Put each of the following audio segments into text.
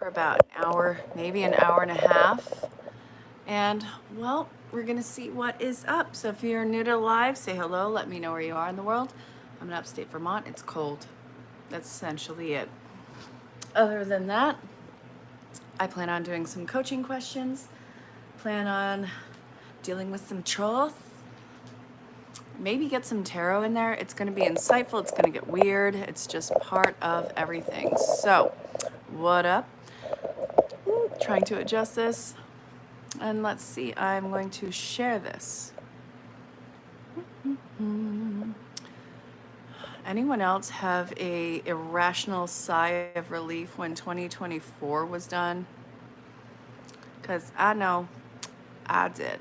for about an hour, maybe an hour and a half. And, well, we're going to see what is up. So if you're new to live, say hello. Let me know where you are in the world. I'm in upstate Vermont. It's cold. That's essentially it. Other than that, I plan on doing some coaching questions. Plan on dealing with some trolls. Maybe get some tarot in there. It's going to be insightful. It's going to get weird. It's just part of everything. So, what up? Trying to adjust this. And let's see, I'm going to share this. Anyone else have a irrational sigh of relief when 2024 was done? Because I know I did.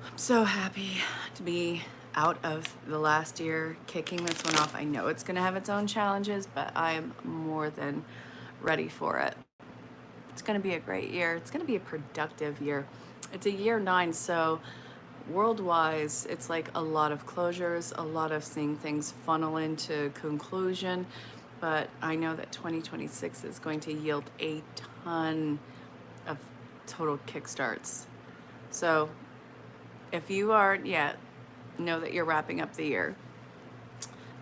I'm so happy to be out of the last year, kicking this one off. I know it's going to have its own challenges, but I am more than ready for it. It's going to be a great year. It's going to be a productive year. It's a year 9, so world-wise, it's like a lot of closures, a lot of seeing things funnel into conclusion. But I know that 2026 is going to yield a ton of total kickstarts. So if you aren't yet, know that you're wrapping up the year.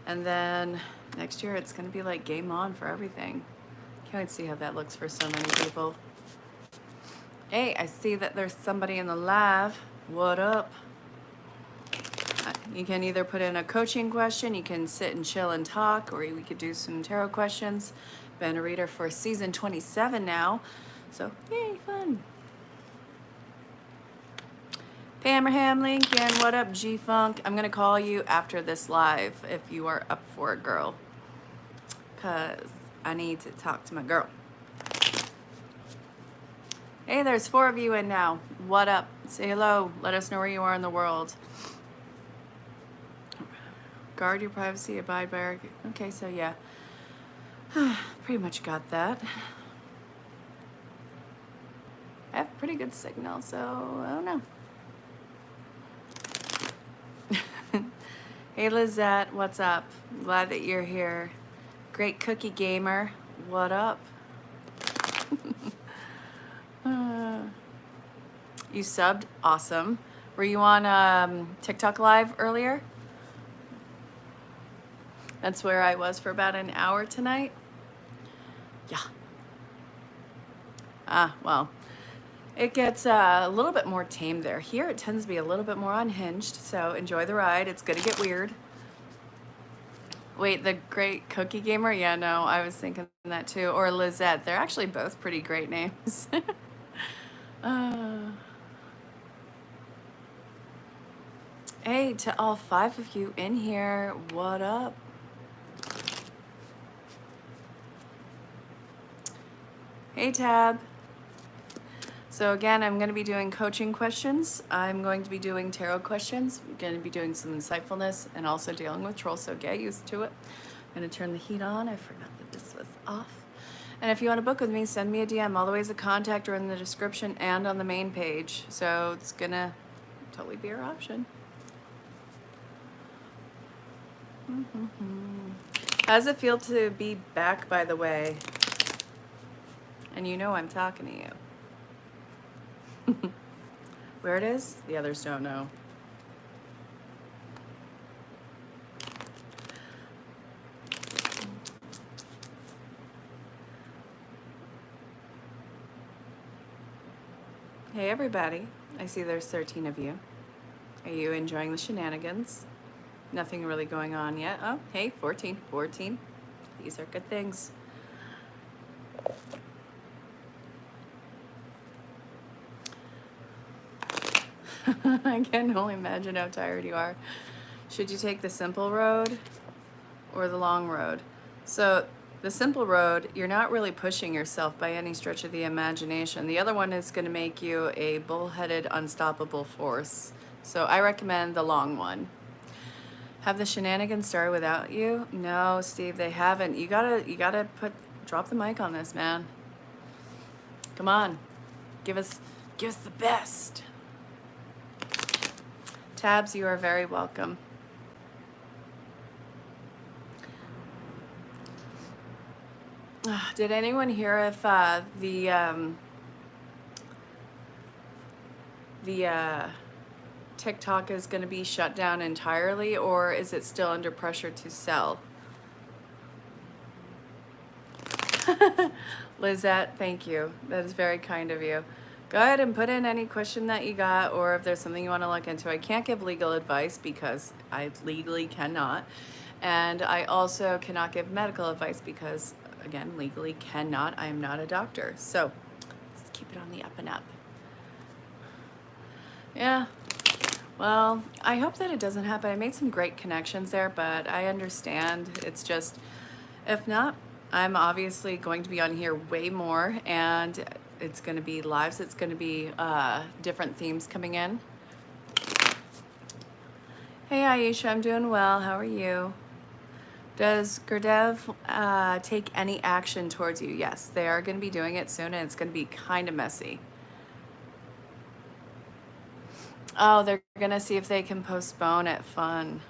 And then next year, it's going to be like game on for everything. Can't wait to see how that looks for so many people. Hey, I see that there's somebody in the live. What up? You can either put in a coaching question, you can sit and chill and talk, or we could do some tarot questions. Been a reader for season 27 now, so yay, fun. Pammerham Lincoln, what up, G-Funk? I'm gonna call you after this live if you are up for it, girl, because I need to talk to my girl. Hey, there's 4 of you in now. What up? Say hello. Let us know where you are in the world. Guard your privacy, abide by our... Okay, so yeah. Pretty much got that. I have pretty good signal, so I don't know. Hey, Lizette, what's up? Glad that you're here. Great cookie gamer. What up? You subbed? Awesome. Were you on TikTok live earlier? That's where I was for about an hour tonight. Yeah. Well, it gets a little bit more tame there. Here it tends to be a little bit more unhinged, so enjoy the ride. It's gonna get weird. Wait, the great cookie gamer? Yeah, no, I was thinking that too. Or Lizette. They're actually both pretty great names. Hey, to all 5 of you in here, what up? Hey, Tab. So again, I'm going to be doing coaching questions. I'm going to be doing tarot questions. I'm going to be doing some insightfulness and also dealing with trolls, so get used to it. I'm going to turn the heat on. I forgot that this was off. And if you want to book with me, send me a DM. All the ways of contact are in the description and on the main page. So it's going to totally be your option. How does it feel to be back, by the way? And you know I'm talking to you. Where it is? The others don't know. Hey everybody, I see there's 13 of you. Are you enjoying the shenanigans? Nothing really going on yet. Oh, hey, 14. These are good things. I can only imagine how tired you are. Should you take the simple road or the long road? So the simple road, you're not really pushing yourself by any stretch of the imagination. The other one is going to make you a bullheaded, unstoppable force. So I recommend the long one. Have the shenanigans started without you? No, Steve, they haven't. You gotta drop the mic on this, man. Come on, give us the best. Tabs, you are very welcome. Did anyone hear if the TikTok is going to be shut down entirely, or is it still under pressure to sell? Lizette, thank you. That is very kind of you. Go ahead and put in any question that you got, or if there's something you want to look into. I can't give legal advice because I legally cannot. And I also cannot give medical advice because, again, legally cannot. I am not a doctor. So let's keep it on the up and up. Yeah. Well, I hope that it doesn't happen. I made some great connections there, but I understand. It's just, if not, I'm obviously going to be on here way more, and it's going to be lives. It's going to be different themes coming in. Hey, Aisha, I'm doing well. How are you? Does Gurdev take any action towards you? Yes, they are going to be doing it soon, and it's going to be kind of messy. Oh, they're going to see if they can postpone it. Fun.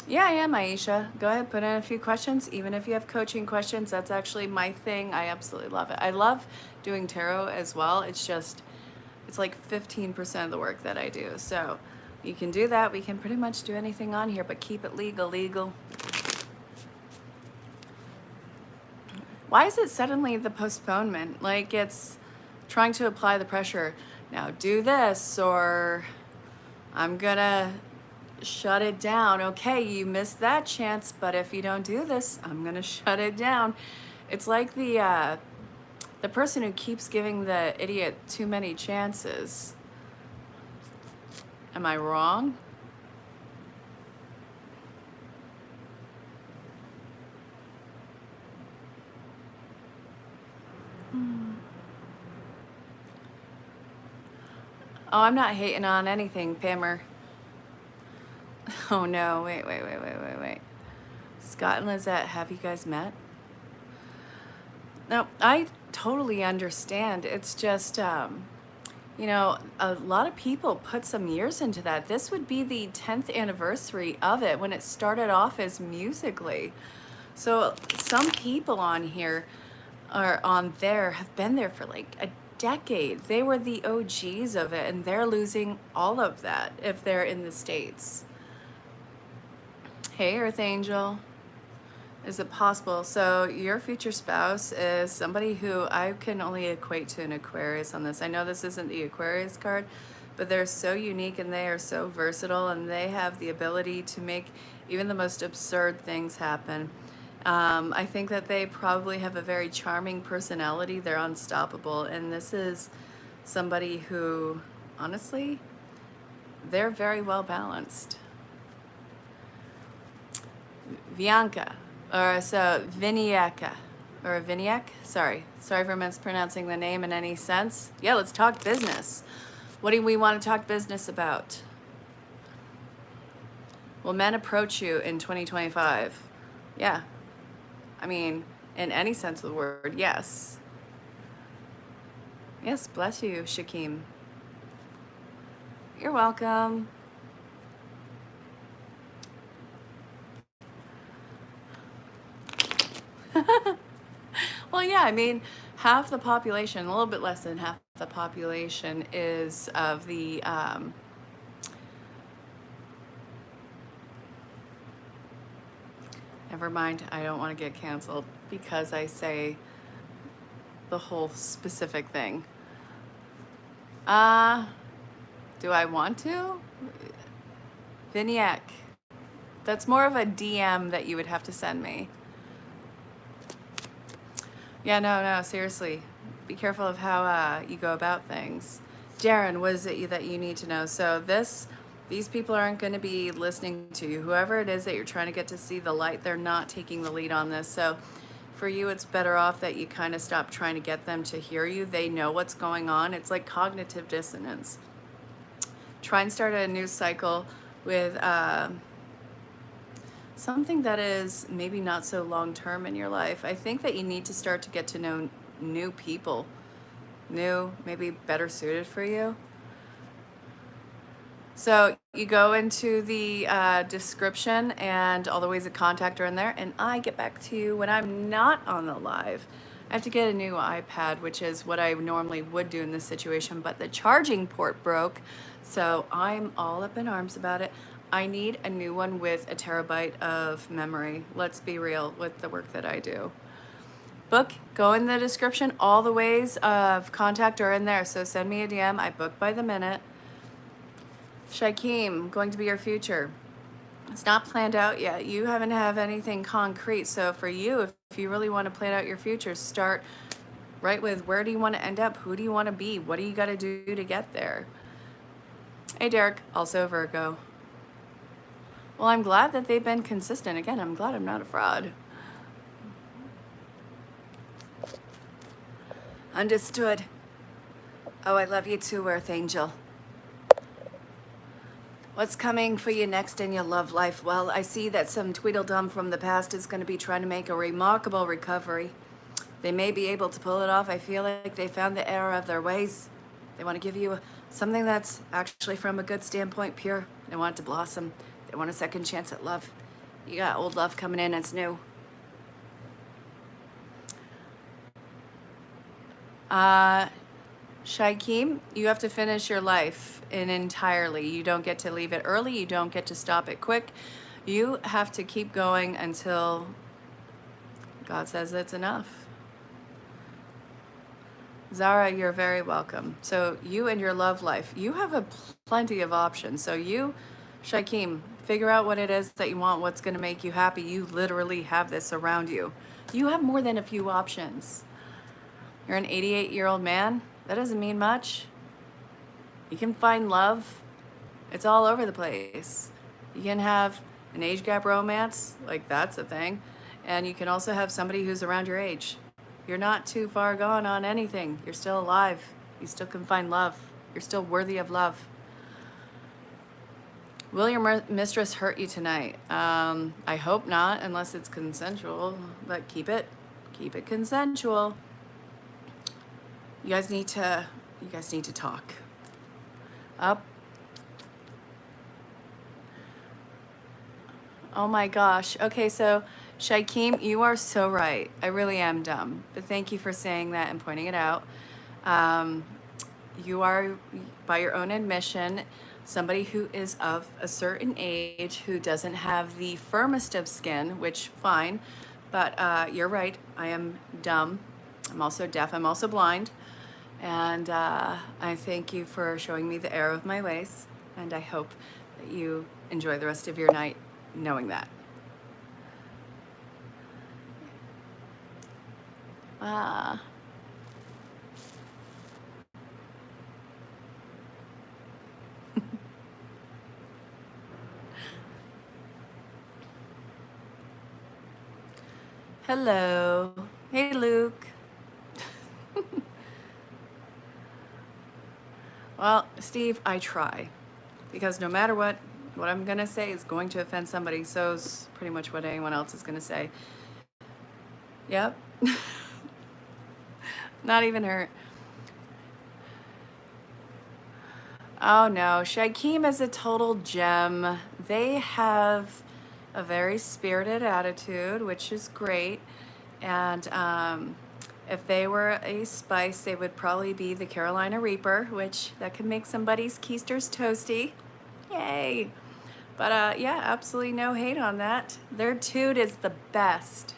Yeah, I am, Aisha. Go ahead, put in a few questions. Even if you have coaching questions, that's actually my thing. I absolutely love it. I love doing tarot as well. It's just, it's like 15% of the work that I do. So you can do that. We can pretty much do anything on here, but keep it legal. Why is it suddenly the postponement? Like it's trying to apply the pressure. Now do this, or I'm gonna shut it down. Okay, you missed that chance, but if you don't do this, I'm gonna shut it down. It's like the person who keeps giving the idiot too many chances. Am I wrong? Oh, I'm not hating on anything, Pammer. Oh no, wait. Scott and Lizette, have you guys met? No, I totally understand. It's just, you know, a lot of people put some years into that. This would be the 10th anniversary of it when it started off as Musically. So some people on here are on there have been there for like a decade. They were the OGs of it, and they're losing all of that if they're in the States. Hey, Earth Angel. Is it possible? So your future spouse is somebody who I can only equate to an Aquarius on this. I know this isn't the Aquarius card, but they're so unique and they are so versatile, and they have the ability to make even the most absurd things happen. I think that they probably have a very charming personality. They're unstoppable, and this is somebody who, honestly, they're very well balanced. Bianca, or so Viniaka, or Viniak. Sorry for mispronouncing the name in any sense. Yeah, let's talk business. What do we want to talk business about? Will men approach you in 2025? Yeah, I mean, in any sense of the word, yes. Yes, bless you, Shakim. You're welcome. Well, yeah, I mean, half the population, a little bit less than half the population is of the, never mind, I don't want to get canceled because I say the whole specific thing. Do I want to? Viniac. That's more of a DM that you would have to send me. Yeah, no, seriously. Be careful of how you go about things. Darren, what is it that you need to know? So these people aren't going to be listening to you. Whoever it is that you're trying to get to see the light, they're not taking the lead on this. So for you, it's better off that you kind of stop trying to get them to hear you. They know what's going on. It's like cognitive dissonance. Try and start a new cycle with something that is maybe not so long term in your life. I think that you need to start to get to know new people, maybe better suited for you. So you go into the description and all the ways of contact are in there, and I get back to you when I'm not on the live. I have to get a new iPad, which is what I normally would do in this situation, but the charging port broke, so I'm all up in arms about it. I need a new one with a terabyte of memory. Let's be real with the work that I do. Book, go in the description. All the ways of contact are in there, so send me a DM. I book by the minute. Shakeem, going to be your future. It's not planned out yet. You haven't have anything concrete. So for you, if you really want to plan out your future, start right with where do you want to end up? Who do you want to be? What do you got to do to get there? Hey, Derek, also Virgo. Well, I'm glad that they've been consistent. Again, I'm glad I'm not a fraud. Understood. Oh, I love you too, Earth Angel. What's coming for you next in your love life? Well, I see that some Tweedledum from the past is going to be trying to make a remarkable recovery. They may be able to pull it off. I feel like they found the error of their ways. They want to give you something that's actually from a good standpoint, pure. They want it to blossom. They want a second chance at love. You got old love coming in, it's new. Shaikeem, you have to finish your life entirely. You don't get to leave it early. You don't get to stop it quick. You have to keep going until God says it's enough. Zara, you're very welcome. So you and your love life, you have plenty of options. So you, Shaikeem, figure out what it is that you want, what's going to make you happy. You literally have this around you. You have more than a few options. You're an 88-year-old man. That doesn't mean much. You can find love. It's all over the place. You can have an age gap romance, like that's a thing. And you can also have somebody who's around your age. You're not too far gone on anything. You're still alive. You still can find love. You're still worthy of love. Will your mistress hurt you tonight? I hope not, unless it's consensual, but keep it consensual. You guys need to talk. Up. Oh my gosh. Okay, so Shaikeem, you are so right. I really am dumb, but thank you for saying that and pointing it out. You are, by your own admission, somebody who is of a certain age who doesn't have the firmest of skin, which fine, but you're right. I am dumb. I'm also deaf. I'm also blind. And I thank you for showing me the error of my ways. And I hope that you enjoy the rest of your night knowing that. Hello. Hey, Luke. Well, Steve, I try. Because no matter what I'm going to say is going to offend somebody. So is pretty much what anyone else is going to say. Yep. Not even hurt. Oh no, Shaikeem is a total gem. They have a very spirited attitude, which is great. And if they were a spice, they would probably be the Carolina Reaper, which that could make somebody's keisters toasty. Yay. But yeah, absolutely no hate on that. Their toot is the best.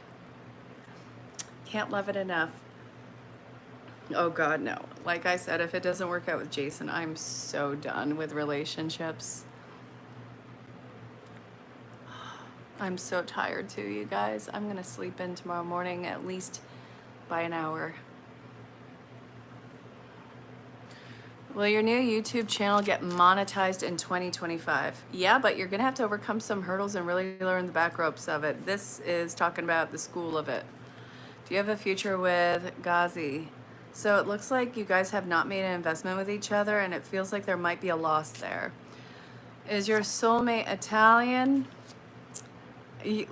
Can't love it enough. Oh God, no. Like I said, if it doesn't work out with Jason, I'm so done with relationships. I'm so tired too, you guys. I'm gonna sleep in tomorrow morning at least by an hour. Will your new YouTube channel get monetized in 2025? Yeah, but you're gonna have to overcome some hurdles and really learn the back ropes of it. This is talking about the school of it. Do you have a future with Ghazi? So it looks like you guys have not made an investment with each other, and it feels like there might be a loss there. Is your soulmate Italian?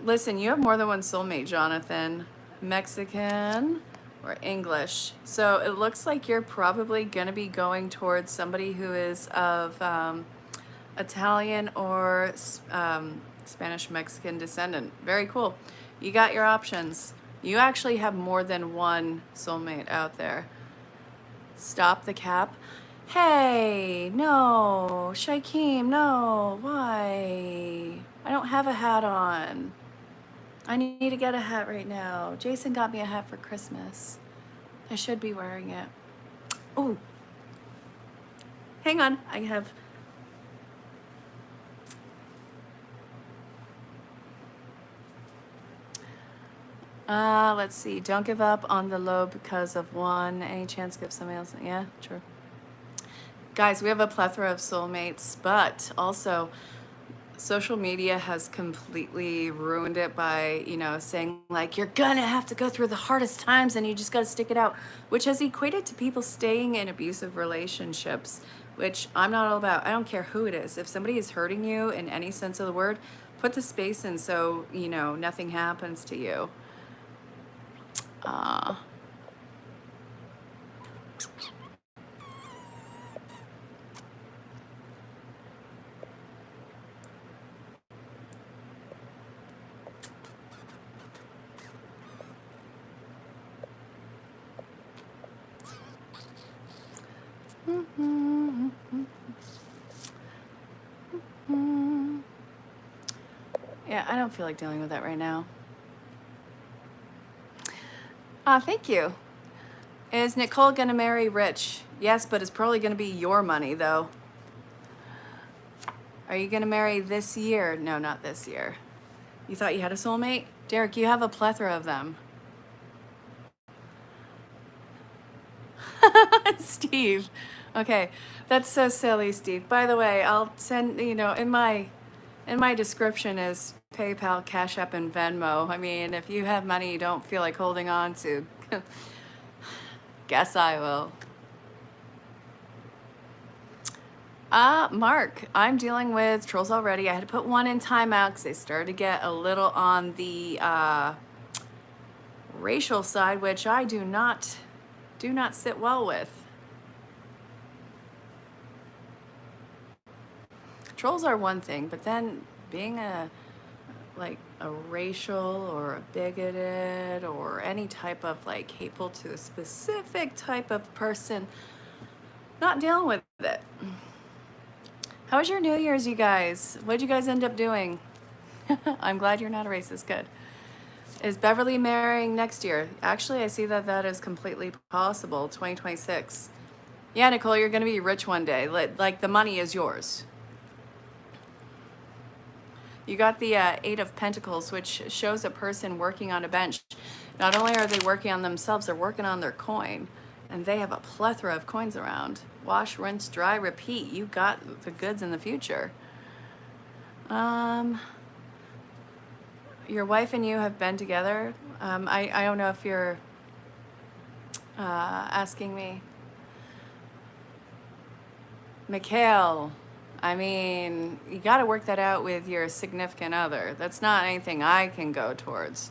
Listen, you have more than one soulmate, Jonathan. Mexican or English. So it looks like you're probably going to be going towards somebody who is of Italian or Spanish Mexican descendant. Very cool. You got your options. You actually have more than one soulmate out there. Stop the cap. Hey, no, Shaikeem, no, why? I don't have a hat on. I need to get a hat right now. Jason got me a hat for Christmas. I should be wearing it. Oh, hang on. I have. Let's see. Don't give up on the low because of one. Any chance give somebody else? Yeah, true. Guys, we have a plethora of soulmates, but also social media has completely ruined it by, you know, saying like, you're gonna have to go through the hardest times and you just gotta stick it out, which has equated to people staying in abusive relationships, which I'm not all about. I don't care who it is. If somebody is hurting you in any sense of the word, put the space in so, you know, nothing happens to you. Uh, yeah, I don't feel like dealing with that right now. Thank you. Is Nicole gonna marry Rich? Yes, but it's probably gonna be your money though. Are you gonna marry this year? No, not this year. You thought you had a soulmate? Derek, you have a plethora of them. Steve. Okay, that's so silly, Steve. By the way, I'll send, you know, in my description is PayPal, Cash App, and Venmo. I mean, if you have money you don't feel like holding on to, guess I will. Mark, I'm dealing with trolls already. I had to put one in timeout because they started to get a little on the racial side, which I do not sit well with. Trolls are one thing, but then being a racial or a bigoted or any type of like hateful to a specific type of person, not dealing with it. How was your New Year's, you guys? What'd you guys end up doing? I'm glad you're not a racist. Good. Is Beverly marrying next year? Actually, I see that that is completely possible. 2026. Yeah, Nicole, you're going to be rich one day. Like the money is yours. You got the Eight of Pentacles, which shows a person working on a bench. Not only are they working on themselves, they're working on their coin. And they have a plethora of coins around. Wash, rinse, dry, repeat. You got the goods in the future. Your wife and you have been together. I don't know if you're asking me. Mikhail, I mean, you got to work that out with your significant other. That's not anything I can go towards.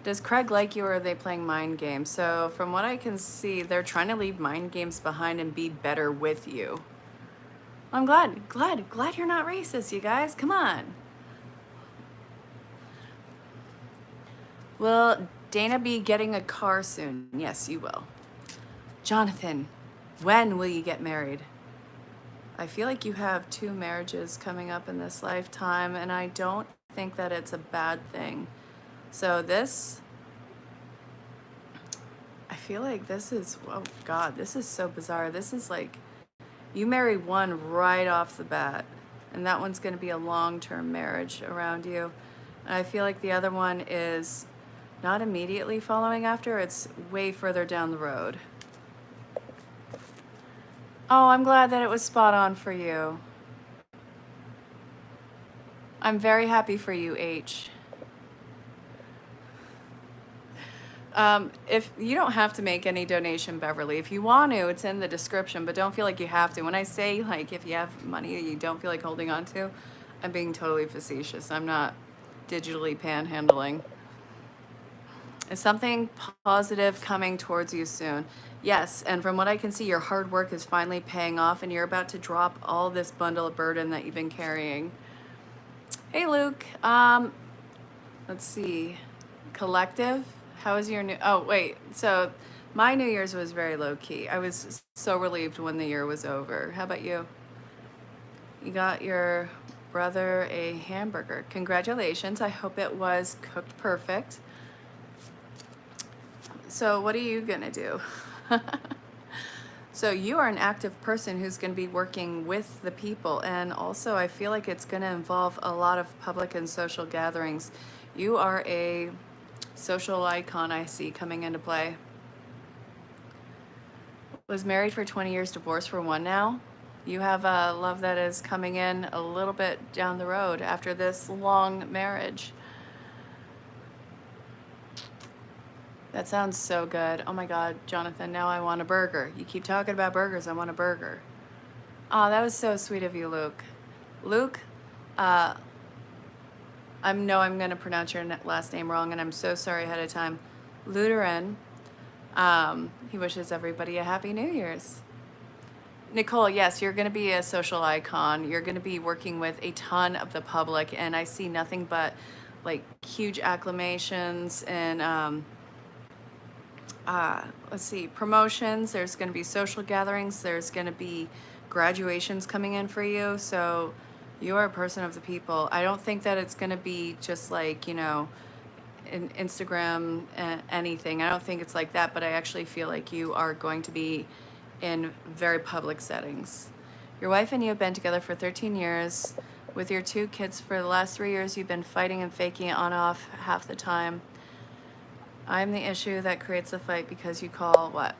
Does Craig like you, or are they playing mind games? So from what I can see, they're trying to leave mind games behind and be better with you. I'm glad you're not racist, you guys. Come on. Will Dana be getting a car soon? Yes, you will. Jonathan, when will you get married? I feel like you have 2 marriages coming up in this lifetime, and I don't think that it's a bad thing. So this, I feel like this is, oh God, this is so bizarre. This is like, you marry one right off the bat, and that one's going to be a long-term marriage around you. And I feel like the other one is not immediately following after, it's way further down the road. Oh, I'm glad that it was spot on for you. I'm very happy for you, H. If you don't have to make any donation, Beverly, if you want to, it's in the description, but don't feel like you have to. When I say like if you have money that you don't feel like holding on to, I'm being totally facetious. I'm not digitally panhandling. Is something positive coming towards you soon? Yes, and from what I can see, your hard work is finally paying off and you're about to drop all this bundle of burden that you've been carrying. Hey, Luke. Let's see. Collective? How was your new... Oh, wait. So my New Year's was very low key. I was so relieved when the year was over. How about you? You got your brother a hamburger. Congratulations. I hope it was cooked perfect. So what are you gonna do? So you are an active person who's going to be working with the people, and also I feel like it's going to involve a lot of public and social gatherings. You are a social icon, I see, coming into play. Was married for 20 years, divorced for 1 now. You have a love that is coming in a little bit down the road after this long marriage. That sounds so good. Oh my God, Jonathan, now I want a burger. You keep talking about burgers, I want a burger. Oh, that was so sweet of you, Luke. Luke, uh, I'm going to pronounce your last name wrong, and I'm so sorry ahead of time. Lutheran, he wishes everybody a happy New Year's. Nicole, yes, you're going to be a social icon. You're going to be working with a ton of the public, and I see nothing but like huge acclamations and let's see, promotions. There's going to be social gatherings. There's going to be graduations coming in for you. So you are a person of the people. I don't think that it's going to be just like, in Instagram anything. I don't think it's like that, but I actually feel like you are going to be in very public settings. Your wife and you have been together for 13 years. With your 2 kids for the last 3 years, you've been fighting and faking it on off half the time. I'm the issue that creates the fight because you call what?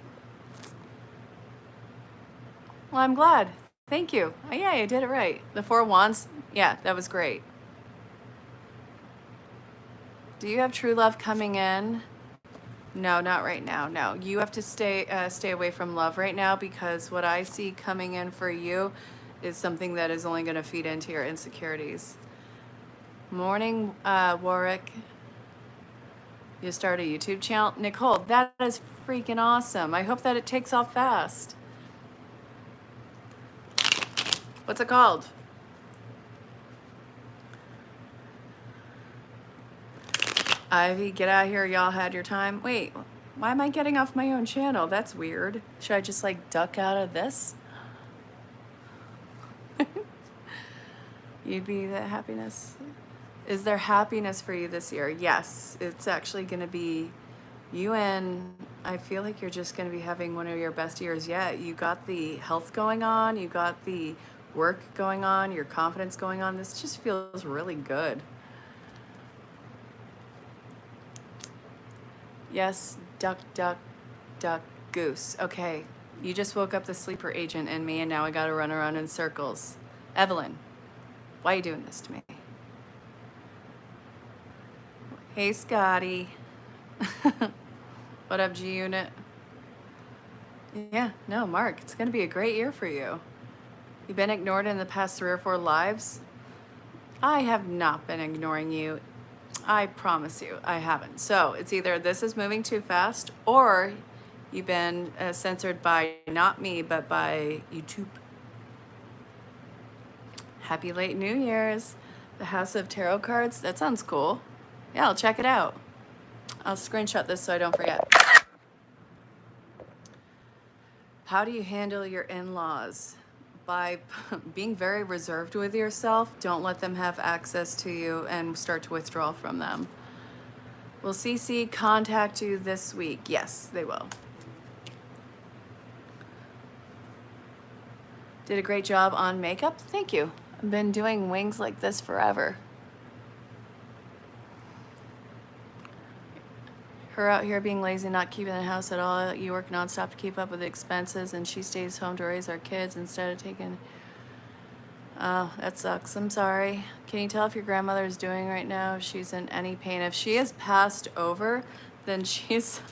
Well, I'm glad. Thank you. Oh, yeah, I did it right. The 4 wands. Yeah, that was great. Do you have true love coming in? No, not right now. No, you have to stay away from love right now, because what I see coming in for you is something that is only going to feed into your insecurities. Morning, Warwick. You start a YouTube channel. Nicole, that is freaking awesome. I hope that it takes off fast. What's it called? Ivy, get out of here. Y'all had your time. Wait, why am I getting off my own channel? That's weird. Should I just like duck out of this? You'd be the happiness. Is there happiness for you this year? Yes, it's actually going to be you, and I feel like you're just going to be having one of your best years yet. You got the health going on, you got the work going on, your confidence going on. This just feels really good. Yes, duck, duck, duck, goose. Okay, you just woke up the sleeper agent in me, and now I got to run around in circles. Evelyn, why are you doing this to me? Hey, Scotty. What up, G-Unit? Yeah, no, Mark, it's going to be a great year for you. You've been ignored in the past 3 or 4 lives. I have not been ignoring you. I promise you, I haven't. So it's either this is moving too fast, or you've been censored by not me, but by YouTube. Happy late New Year's. The House of Tarot cards. That sounds cool. Yeah, I'll check it out. I'll screenshot this so I don't forget. How do you handle your in-laws? By being very reserved with yourself. Don't let them have access to you and start to withdraw from them. Will CC contact you this week? Yes, they will. Did a great job on makeup. Thank you. I've been doing wings like this forever. Her out here being lazy, not keeping the house at all. You work nonstop to keep up with the expenses, and she stays home to raise our kids instead of taking... Oh, that sucks. I'm sorry. Can you tell if your grandmother is doing right now? If she's in any pain? If she has passed over, then she's...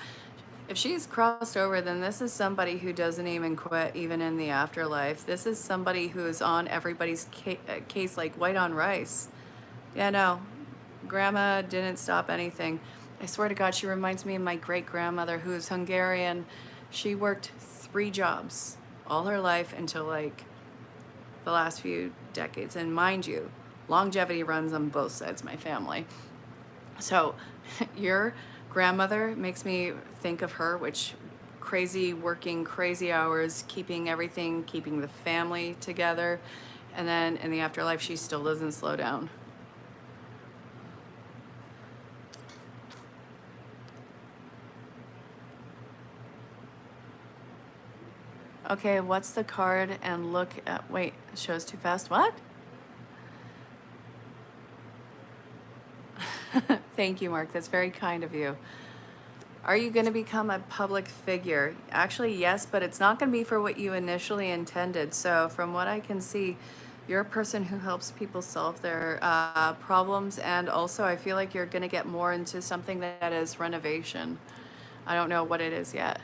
If she's crossed over, then this is somebody who doesn't even quit, even in the afterlife. This is somebody who is on everybody's case like white on rice. Yeah, no. Grandma didn't stop anything. I swear to God, she reminds me of my great-grandmother, who's Hungarian. She worked 3 jobs all her life until like the last few decades. And mind you, longevity runs on both sides of my family. So your grandmother makes me think of her, which crazy working, crazy hours, keeping everything, keeping the family together. And then in the afterlife, she still doesn't slow down. Okay, what's the card? And look at, wait, it shows too fast. What? Thank you, Mark. That's very kind of you. Are you going to become a public figure? Actually, yes, but it's not going to be for what you initially intended. So from what I can see, you're a person who helps people solve their problems. And also, I feel like you're going to get more into something that is renovation. I don't know what it is yet.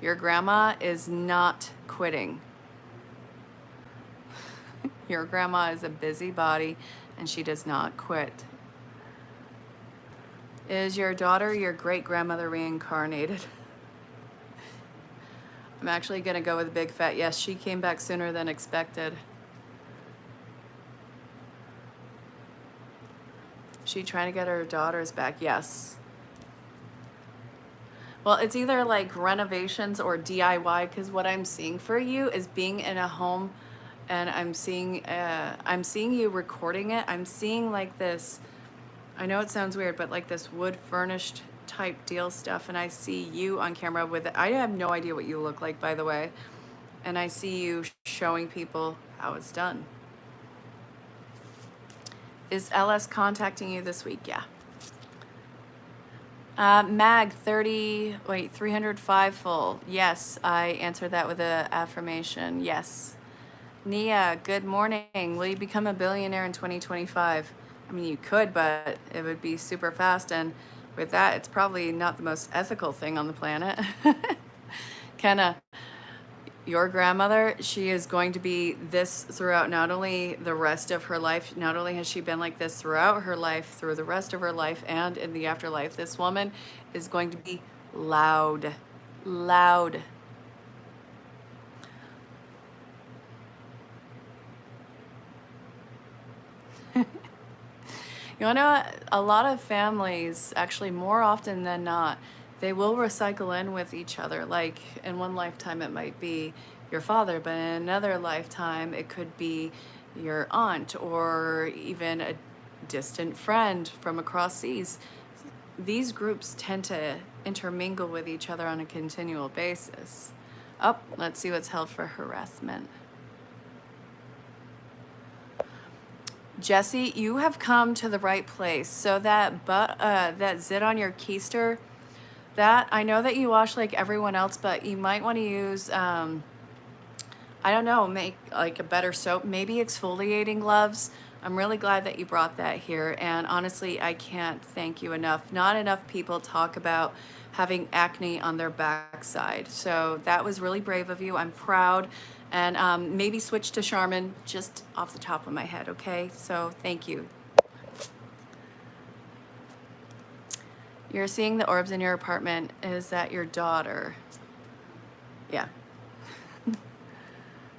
Your grandma is not quitting. Your grandma is a busybody and she does not quit. Is your daughter your great-grandmother reincarnated? I'm actually going to go with a big fat yes. She came back sooner than expected. She trying to get her daughters back? Yes. Well, it's either like renovations or DIY, because what I'm seeing for you is being in a home, and I'm seeing you recording it. I'm seeing like this, I know it sounds weird, but like this wood furnished type deal stuff, and I see you on camera with it. I have no idea what you look like, by the way, and I see you showing people how it's done. Is LS contacting you this week? Yeah. Mag 305 full. Yes, I answered that with an affirmation. Yes. Nia, good morning. Will you become a billionaire in 2025? I mean, you could, but it would be super fast. And with that, it's probably not the most ethical thing on the planet. Kenna, your grandmother, she is going to be this throughout not only the rest of her life, not only has she been like this throughout her life, through the rest of her life and in the afterlife, this woman is going to be loud, loud. You know, a lot of families, actually more often than not, they will recycle in with each other. Like in one lifetime, it might be your father, but in another lifetime, it could be your aunt or even a distant friend from across seas. These groups tend to intermingle with each other on a continual basis. Oh, let's see what's held for harassment. Jesse, you have come to the right place. So that zit on your keister, that I know that you wash like everyone else, but you might want to use I don't know, make like a better soap, maybe exfoliating gloves. I'm really glad that you brought that here, and honestly, I can't thank you enough. Not enough people talk about having acne on their backside. So that was really brave of you. I'm proud. And maybe switch to Charmin just off the top of my head, okay? So thank you. You're seeing the orbs in your apartment. Is that your daughter? Yeah.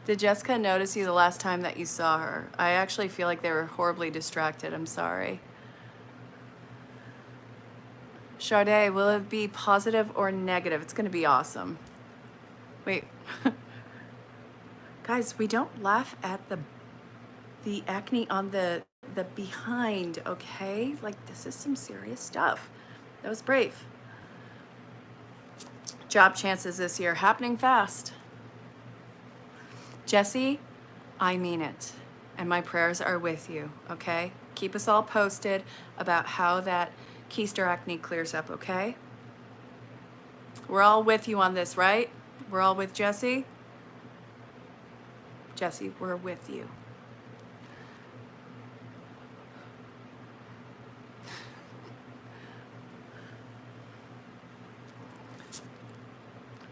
Did Jessica notice you the last time that you saw her? I actually feel like they were horribly distracted. I'm sorry. Sade, will it be positive or negative? It's going to be awesome. Wait. Guys, we don't laugh at the acne on the behind, okay? Like, this is some serious stuff. That was brave. Job chances this year happening fast. Jesse, I mean it. And my prayers are with you, okay? Keep us all posted about how that keister acne clears up, okay? We're all with you on this, right? We're all with Jesse? Jesse, we're with you.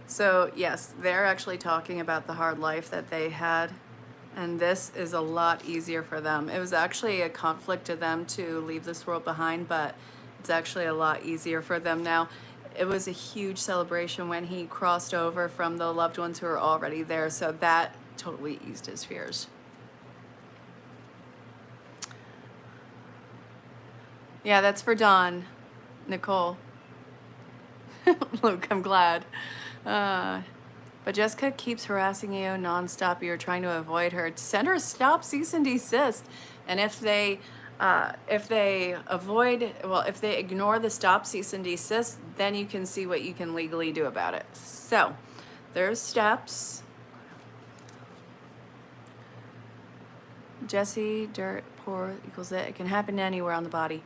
So yes, they're actually talking about the hard life that they had, and this is a lot easier for them. It was actually a conflict to them to leave this world behind, but It's actually a lot easier for them now. It was a huge celebration when he crossed over from the loved ones who were already there, so that totally eased his fears. Yeah, that's for Dawn, Nicole. Luke, I'm glad. Uh, but Jessica keeps harassing you nonstop. You're trying to avoid her. Send her a stop, cease and desist. And if they avoid, well, if they ignore the stop, cease and desist, then you can see what you can legally do about it. So there's steps. Jesse, dirt, poor equals it. It can happen anywhere on the body.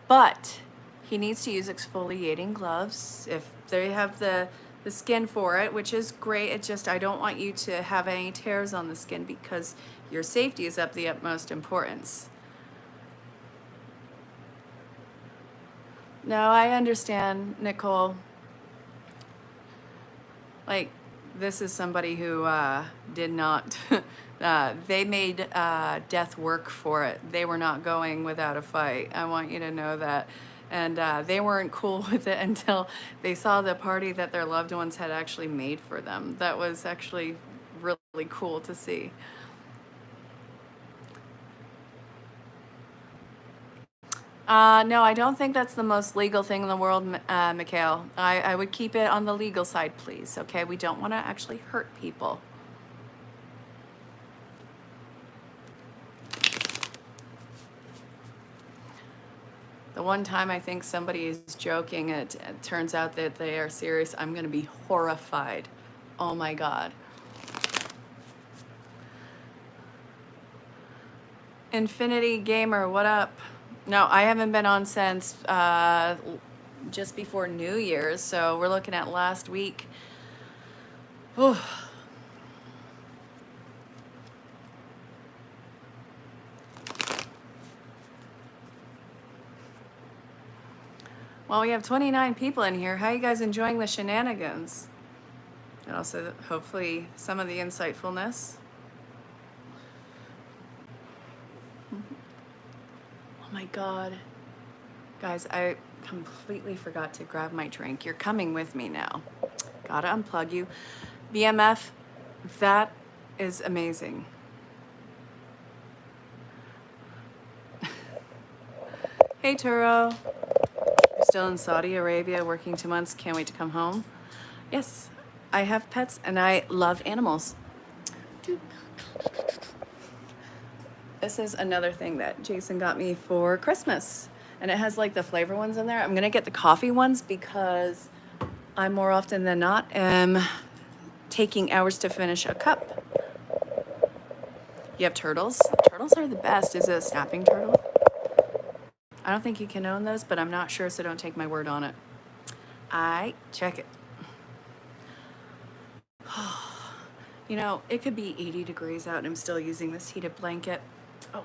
But he needs to use exfoliating gloves if they have the skin for it, which is great. It's just I don't want you to have any tears on the skin because your safety is of the utmost importance. No, I understand, Nicole. Like, this is somebody who did not, they made death work for it. They were not going without a fight. I want you to know that. And they weren't cool with it until they saw the party that their loved ones had actually made for them. That was actually really cool to see. No, I don't think that's the most legal thing in the world, Mikhail. I would keep it on the legal side, please, okay? We don't want to actually hurt people. The one time I think somebody is joking, it turns out that they are serious, I'm going to be horrified. Oh my God. Infinity Gamer, what up? No, I haven't been on since just before New Year's, so we're looking at last week. Whew. Well, we have 29 people in here. How are you guys enjoying the shenanigans? And also, hopefully, some of the insightfulness. Oh my God. Guys, I completely forgot to grab my drink. You're coming with me now. Gotta unplug you. BMF, that is amazing. Hey, Turo. You're still in Saudi Arabia working 2 months. Can't wait to come home. Yes, I have pets and I love animals. This is another thing that Jason got me for Christmas. And it has like the flavor ones in there. I'm going to get the coffee ones because I more often than not am taking hours to finish a cup. You have turtles. Turtles are the best. Is it a snapping turtle? I don't think you can own those, but I'm not sure, so don't take my word on it. I check it. You know, it could be 80 degrees out and I'm still using this heated blanket. Oh.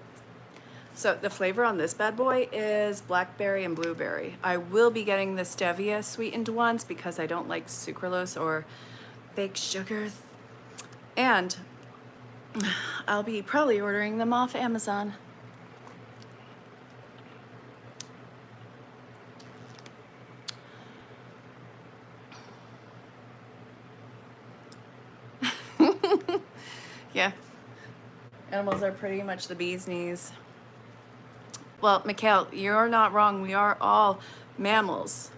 So the flavor on this bad boy is blackberry and blueberry. I will be getting the stevia sweetened ones because I don't like sucralose or fake sugars. And I'll be probably ordering them off Amazon. Yeah. Animals are pretty much the bee's knees. Well, Mikhail, you're not wrong. We are all mammals.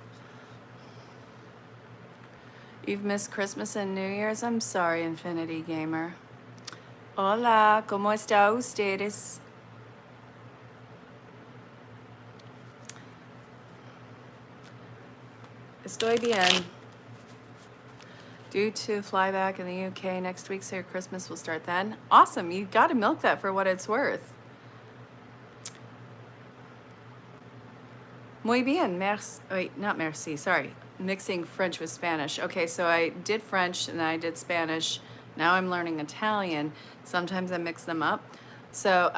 You've missed Christmas and New Year's? I'm sorry, Infinity Gamer. Hola, ¿cómo está ustedes? Estoy bien. Due to flyback in the UK next week, so your Christmas will start then. Awesome, you got to milk that for what it's worth. Muy bien, merci. Wait, not merci, sorry. Mixing French with Spanish. Okay, so I did French and then I did Spanish. Now I'm learning Italian. Sometimes I mix them up. So,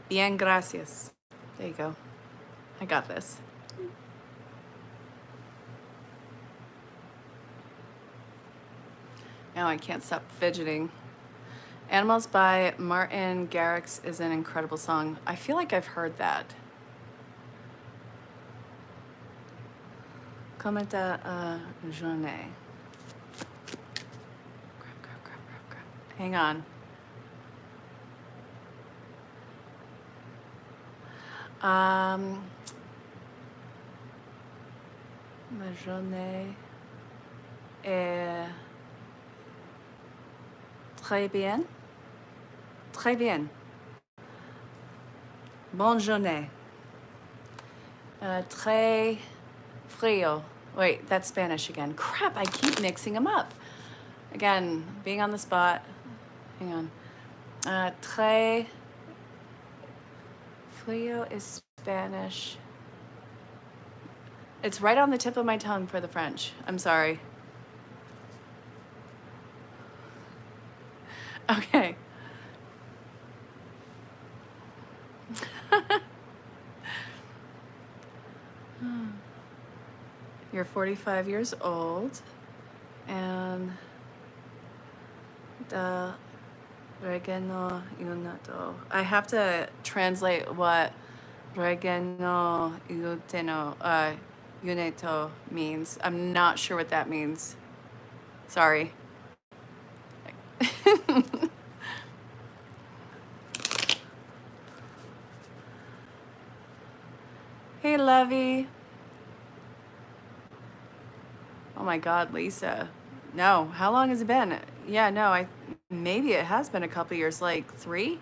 bien, gracias. There you go. I got this. Now I can't stop fidgeting. Animals by Martin Garrix is an incredible song. I feel like I've heard that. Comment journée. Crap. Hang on. Ma journée est très bien. Très bien. Bonne journée. Très frío. Wait, that's Spanish again. Crap, I keep mixing them up. Again, being on the spot. Hang on. Très frío is Spanish. It's right on the tip of my tongue for the French. I'm sorry. Okay. You're 45 years old, and the regeno yunato. I have to translate what regeno yuneto means. I'm not sure what that means. Sorry. Hey, Levy. Oh my God, Lisa. No, how long has it been? Yeah, no, maybe it has been a couple years, like 3?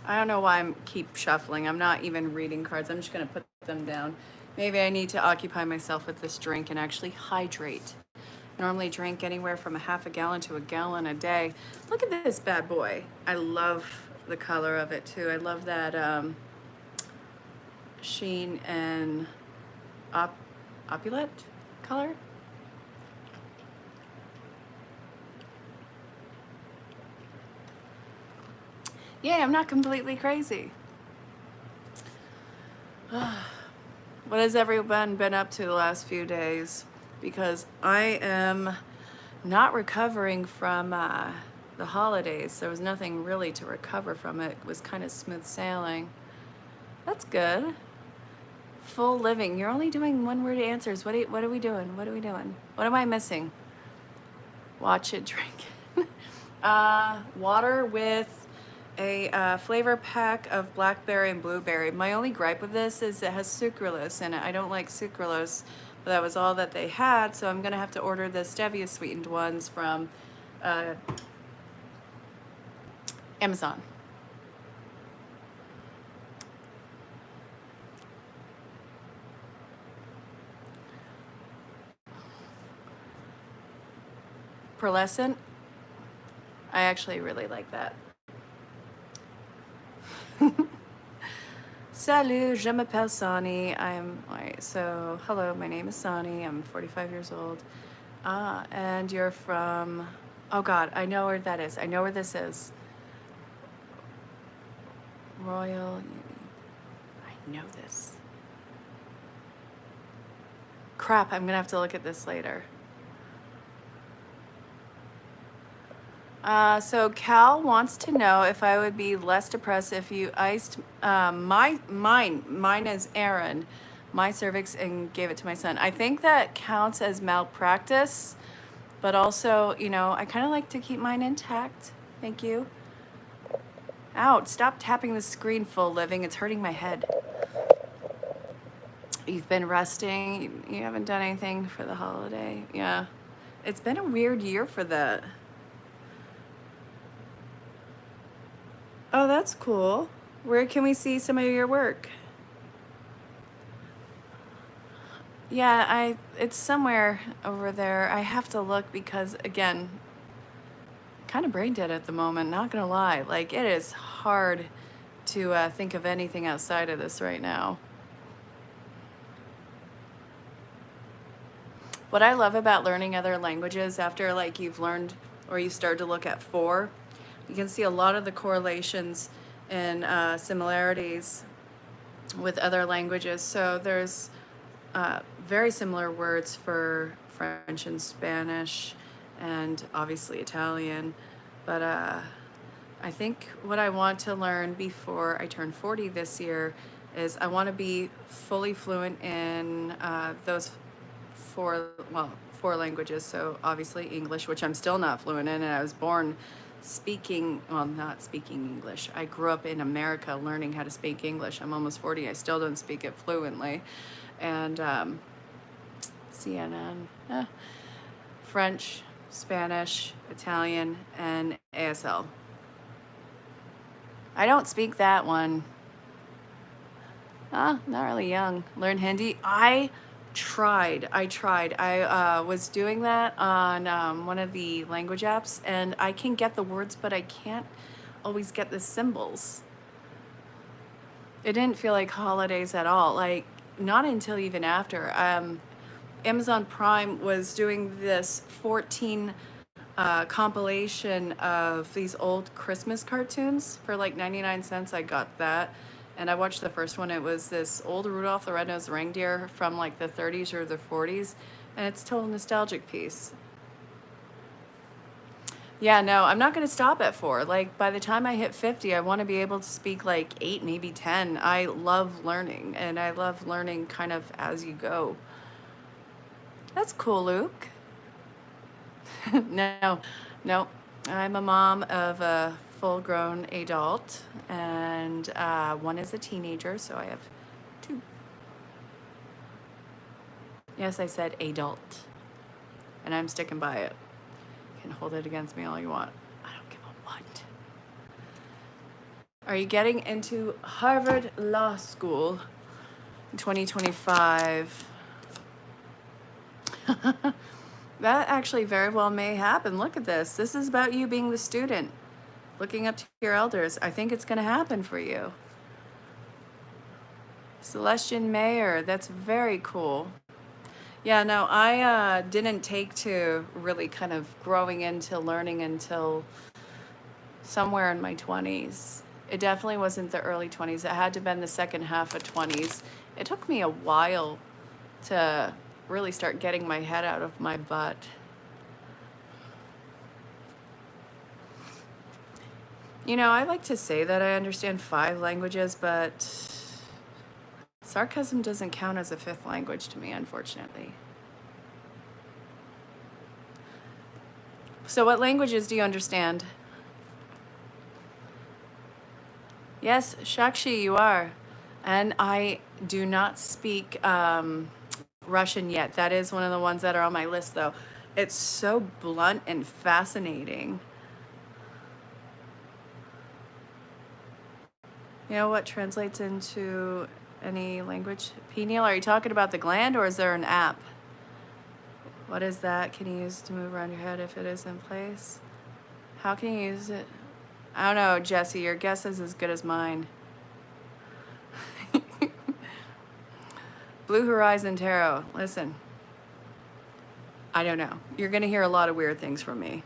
I don't know why I keep shuffling. I'm not even reading cards. I'm just gonna put them down. Maybe I need to occupy myself with this drink and actually hydrate. Normally drink anywhere from a half a gallon to a gallon a day. Look at this bad boy. I love the color of it too. I love that sheen and opulent color. Yeah, I'm not completely crazy. What has everyone been up to the last few days? Because I am not recovering from the holidays. There was nothing really to recover from. It was kind of smooth sailing. That's good. Full living. You're only doing one word answers. What are we doing? What are we doing? What am I missing? Watch it, drink it. Water with a flavor pack of blackberry and blueberry. My only gripe with this is it has sucralose in it. I don't like sucralose, but that was all that they had, so I'm gonna have to order the stevia sweetened ones from Amazon. Pearlescent. I actually really like that. Salut, je m'appelle Sani. So hello, my name is Sani. I'm 45 years old. And you're from, oh God, I know where that is. I know where this is. Royal, I know this. Crap, I'm gonna have to look at this later. So Cal wants to know if I would be less depressed if you iced mine is Erin, my cervix, and gave it to my son. I think that counts as malpractice, but also, I kind of like to keep mine intact. Thank you. Out! Stop tapping the screen, full living. It's hurting my head. You've been resting. You haven't done anything for the holiday. Yeah, it's been a weird year for that. Oh, that's cool. Where can we see some of your work? Yeah, it's somewhere over there. I have to look because, again, kind of brain dead at the moment, not gonna lie. Like, it is hard to think of anything outside of this right now. What I love about learning other languages, after like you've learned or you start to look at 4, you can see a lot of the correlations and similarities with other languages. So there's very similar words for French and Spanish and obviously Italian. But I think what I want to learn before I turn 40 this year is I want to be fully fluent in those four languages. So obviously English, which I'm still not fluent in, and I was born speaking, well, not speaking English. I grew up in America learning how to speak English. I'm almost 40. I still don't speak it fluently. And CNN, French, Spanish, Italian, and ASL. I don't speak that one. Not really young. Learn Hindi. I tried. I was doing that on one of the language apps, and I can get the words, but I can't always get the symbols. It didn't feel like holidays at all. Like, not until even after. Amazon Prime was doing this 14 compilation of these old Christmas cartoons for like 99 cents. I got that. And I watched the first one. It was this old Rudolph the Red-Nosed Reindeer from like the 30s or the 40s. And it's a total nostalgic piece. Yeah, no, I'm not going to stop at 4. Like, by the time I hit 50, I want to be able to speak like 8, maybe 10. I love learning, and I love learning kind of as you go. That's cool, Luke. No, I'm a mom of a full-grown adult, and one is a teenager, so I have 2. Yes, I said adult, and I'm sticking by it. You can hold it against me all you want. I don't give a what. Are you getting into Harvard Law School in 2025? That actually very well may happen. Look at this. This is about you being the student, looking up to your elders. I think it's going to happen for you. Celestian Mayer, that's very cool. Yeah, no, I didn't take to really kind of growing into learning until somewhere in my 20s. It definitely wasn't the early 20s. It had to have been the second half of 20s. It took me a while to really start getting my head out of my butt. You know, I like to say that I understand 5 languages, but sarcasm doesn't count as a 5th language to me, unfortunately. So what languages do you understand? Yes, Shakshi, you are. And I do not speak Russian yet. That is one of the ones that are on my list, though. It's so blunt and fascinating. You know what translates into any language? Pineal, are you talking about the gland, or is there an app? What is that? Can you use it to move around your head if it is in place? How can you use it? I don't know, Jesse. Your guess is as good as mine. Blue Horizon Tarot. Listen. I don't know. You're going to hear a lot of weird things from me.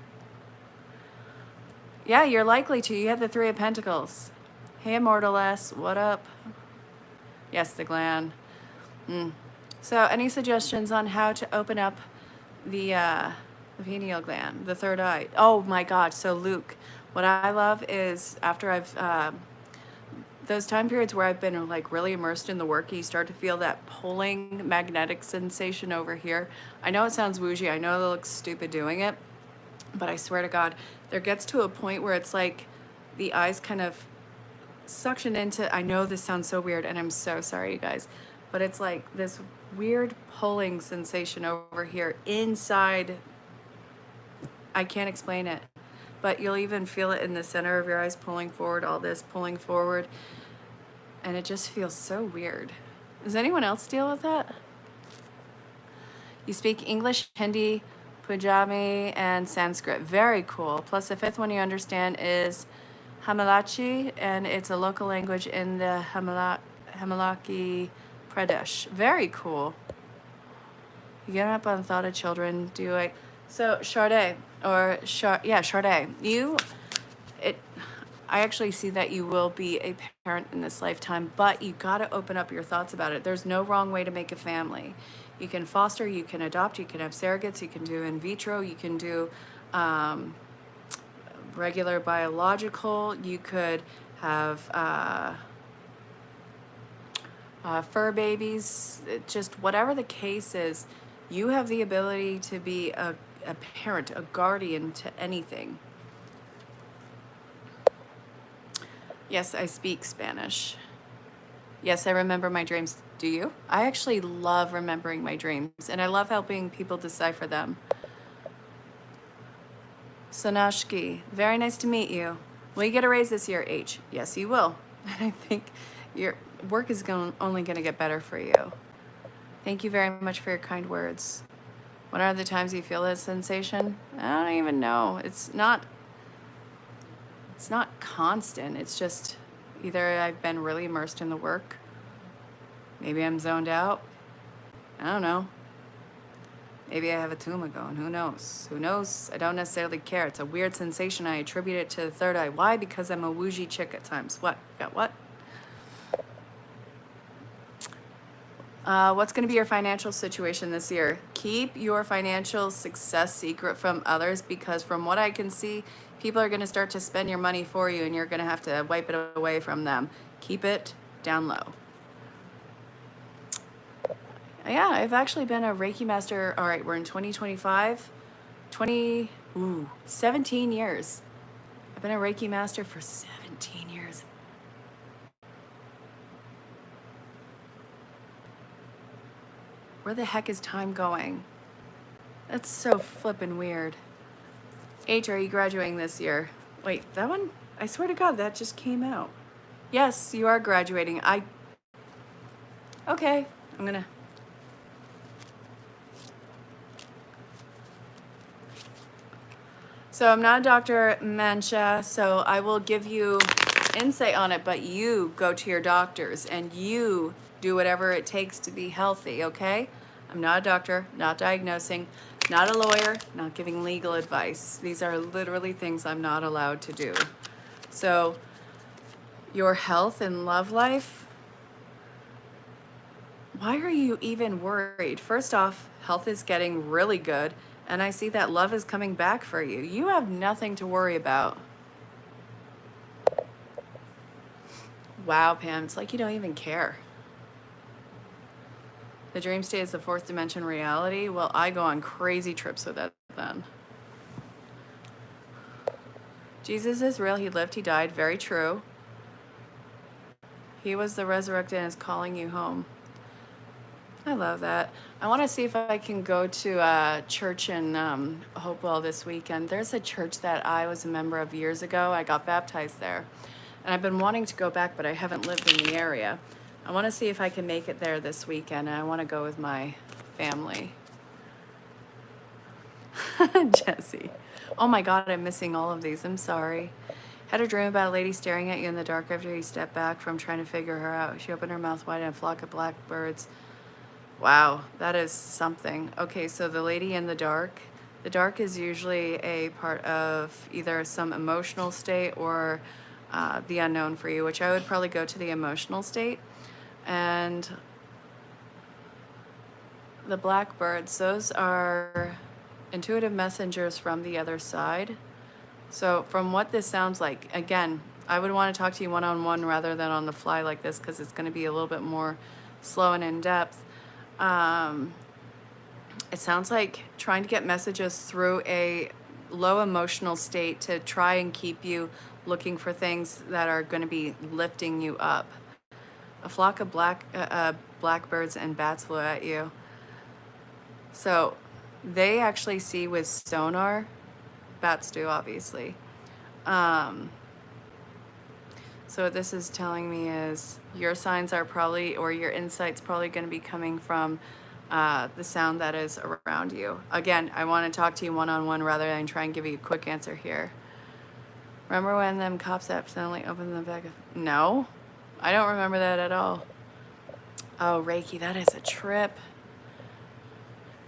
Yeah, you're likely to. You have the 3 of Pentacles. Hey, Immortal S. What up? Yes, the gland. So, any suggestions on how to open up the pineal gland, the 3rd eye? Oh my God. So, Luke, what I love is after I've those time periods where I've been like really immersed in the work, you start to feel that pulling magnetic sensation over here. I know it sounds woozy. I know it looks stupid doing it, but I swear to God, there gets to a point where it's like the eyes kind of suction into, I know this sounds so weird, and I'm so sorry, you guys, but it's like this weird pulling sensation over here inside. I can't explain it, but you'll even feel it in the center of your eyes, pulling forward, all this pulling forward, and it just feels so weird. Does anyone else deal with that? You speak English, Hindi, Punjabi, and Sanskrit. Very cool. Plus the 5th one you understand is Himalachi, and it's a local language in the Himalaki Pradesh. Very cool. You get up on the thought of children. Do I? So Sade, I actually see that you will be a parent in this lifetime, but you got to open up your thoughts about it. There's no wrong way to make a family. You can foster, you can adopt, you can have surrogates, you can do in vitro, you can do regular biological. You could have fur babies. Just whatever the case is, you have the ability to be a parent, a guardian to anything. Yes, I speak Spanish. Yes, I remember my dreams. Do you? I actually love remembering my dreams, and I love helping people decipher them. Sonashki, very nice to meet you. Will you get a raise this year, H? Yes, you will. I think your work is only going to get better for you. Thank you very much for your kind words. What are the times you feel that sensation? I don't even know. It's not constant. It's just either I've been really immersed in the work. Maybe I'm zoned out. I don't know. Maybe I have a tumor going. Who knows? Who knows? I don't necessarily care. It's a weird sensation. I attribute it to the third eye. Why? Because I'm a woozy chick at times. What? Got what? What's going to be your financial situation this year? Keep your financial success secret from others, because from what I can see, people are going to start to spend your money for you and you're going to have to wipe it away from them. Keep it down low. Yeah, I've actually been a Reiki master. All right, we're in 2025. 17 years. I've been a Reiki master for 17 years. Where the heck is time going? That's so flippin' weird. H, are you graduating this year? Wait, that one? I swear to God, that just came out. Yes, you are graduating. Okay, I'm gonna... So I'm not a Dr. Mancha, so I will give you insight on it, but you go to your doctors and you do whatever it takes to be healthy, okay? I'm not a doctor, not diagnosing, not a lawyer, not giving legal advice. These are literally things I'm not allowed to do. So your health and love life, why are you even worried? First off, health is getting really good. And I see that love is coming back for you. You have nothing to worry about. Wow, Pam, it's like you don't even care. The dream state is the fourth dimension reality. Well, I go on crazy trips with it then. Jesus is real. He lived, he died. Very true. He was the resurrected and is calling you home. I love that. I want to see if I can go to a church in Hopewell this weekend. There's a church that I was a member of years ago. I got baptized there. And I've been wanting to go back, but I haven't lived in the area. I want to see if I can make it there this weekend, and I want to go with my family. Jesse. Oh my God, I'm missing all of these. I'm sorry. Had a dream about a lady staring at you in the dark after you stepped back from trying to figure her out. She opened her mouth wide and a flock of blackbirds. Wow, that is something. Okay, so the lady in the dark is usually a part of either some emotional state or the unknown for you, which I would probably go to the emotional state. And the blackbirds, those are intuitive messengers from the other side. So from what this sounds like, again, I would want to talk to you one-on-one rather than on the fly like this, because it's going to be a little bit more slow and in-depth. It sounds like trying to get messages through a low emotional state to try and keep you looking for things that are going to be lifting you up. A flock of blackbirds and bats flew at you. So they actually see with sonar. Bats do, obviously. So what this is telling me is your signs are probably, or your insight's probably going to be coming from the sound that is around you. Again, I want to talk to you one-on-one rather than try and give you a quick answer here. Remember when them cops accidentally opened the back of... No, I don't remember that at all. Oh, Reiki, that is a trip.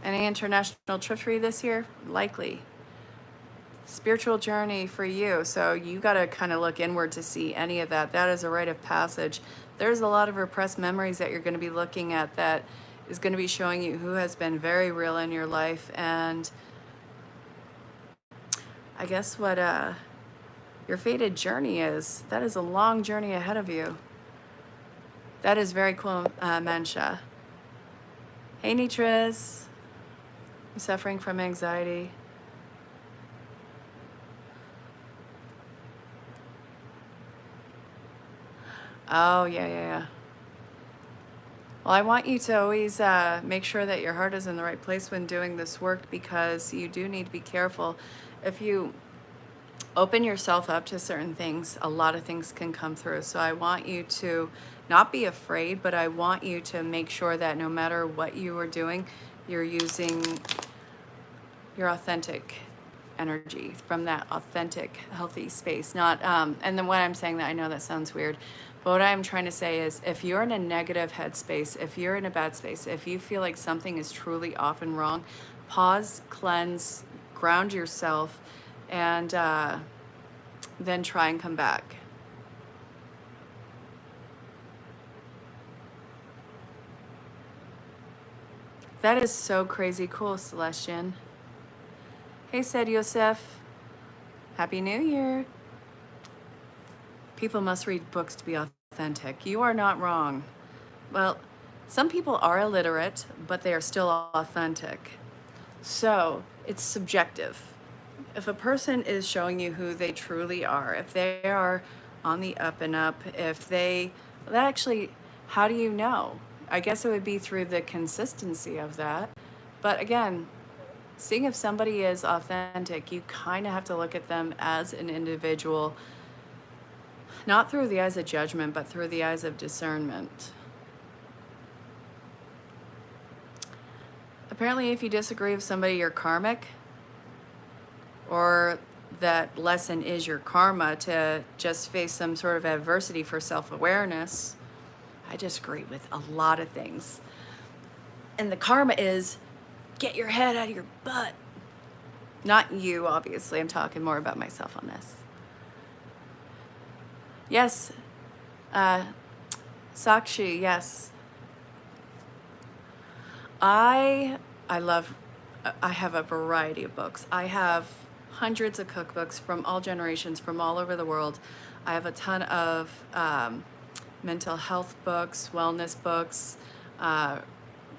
Any international trips for you this year? Likely. Spiritual journey for you. So you got to kind of look inward to see any of that. That is a rite of passage. There's a lot of repressed memories that you're going to be looking at that is going to be showing you who has been very real in your life. And I guess what your fated journey is. That is a long journey ahead of you. That is very cool, Mansha. Hey, Nitris. You suffering from anxiety? Oh, yeah. Well, I want you to always make sure that your heart is in the right place when doing this work, because you do need to be careful. If you open yourself up to certain things, a lot of things can come through. So I want you to not be afraid, but I want you to make sure that no matter what you are doing, you're using your authentic energy from that authentic, healthy space. Not, and then when I'm saying that, I know that sounds weird, but what I'm trying to say is if you're in a negative headspace, if you're in a bad space, if you feel like something is truly off and wrong, pause, cleanse, ground yourself, and then try and come back. That is so crazy cool, Celestian. Hey, said Yosef. Happy New Year. People must read books to be authentic. You are not wrong. Well, some people are illiterate, but they are still authentic. So it's subjective. If a person is showing you who they truly are, if they are on the up and up, if they, that actually, how do you know? I guess it would be through the consistency of that. But again, seeing if somebody is authentic, you kind of have to look at them as an individual, not through the eyes of judgment, but through the eyes of discernment. Apparently, if you disagree with somebody, you're karmic, or that lesson is your karma to just face some sort of adversity for self-awareness. I disagree with a lot of things. And the karma is get your head out of your butt. Not you, obviously. I'm talking more about myself on this. Yes. Sakshi, yes. I have a variety of books. I have hundreds of cookbooks from all generations, from all over the world. I have a ton of mental health books, wellness books,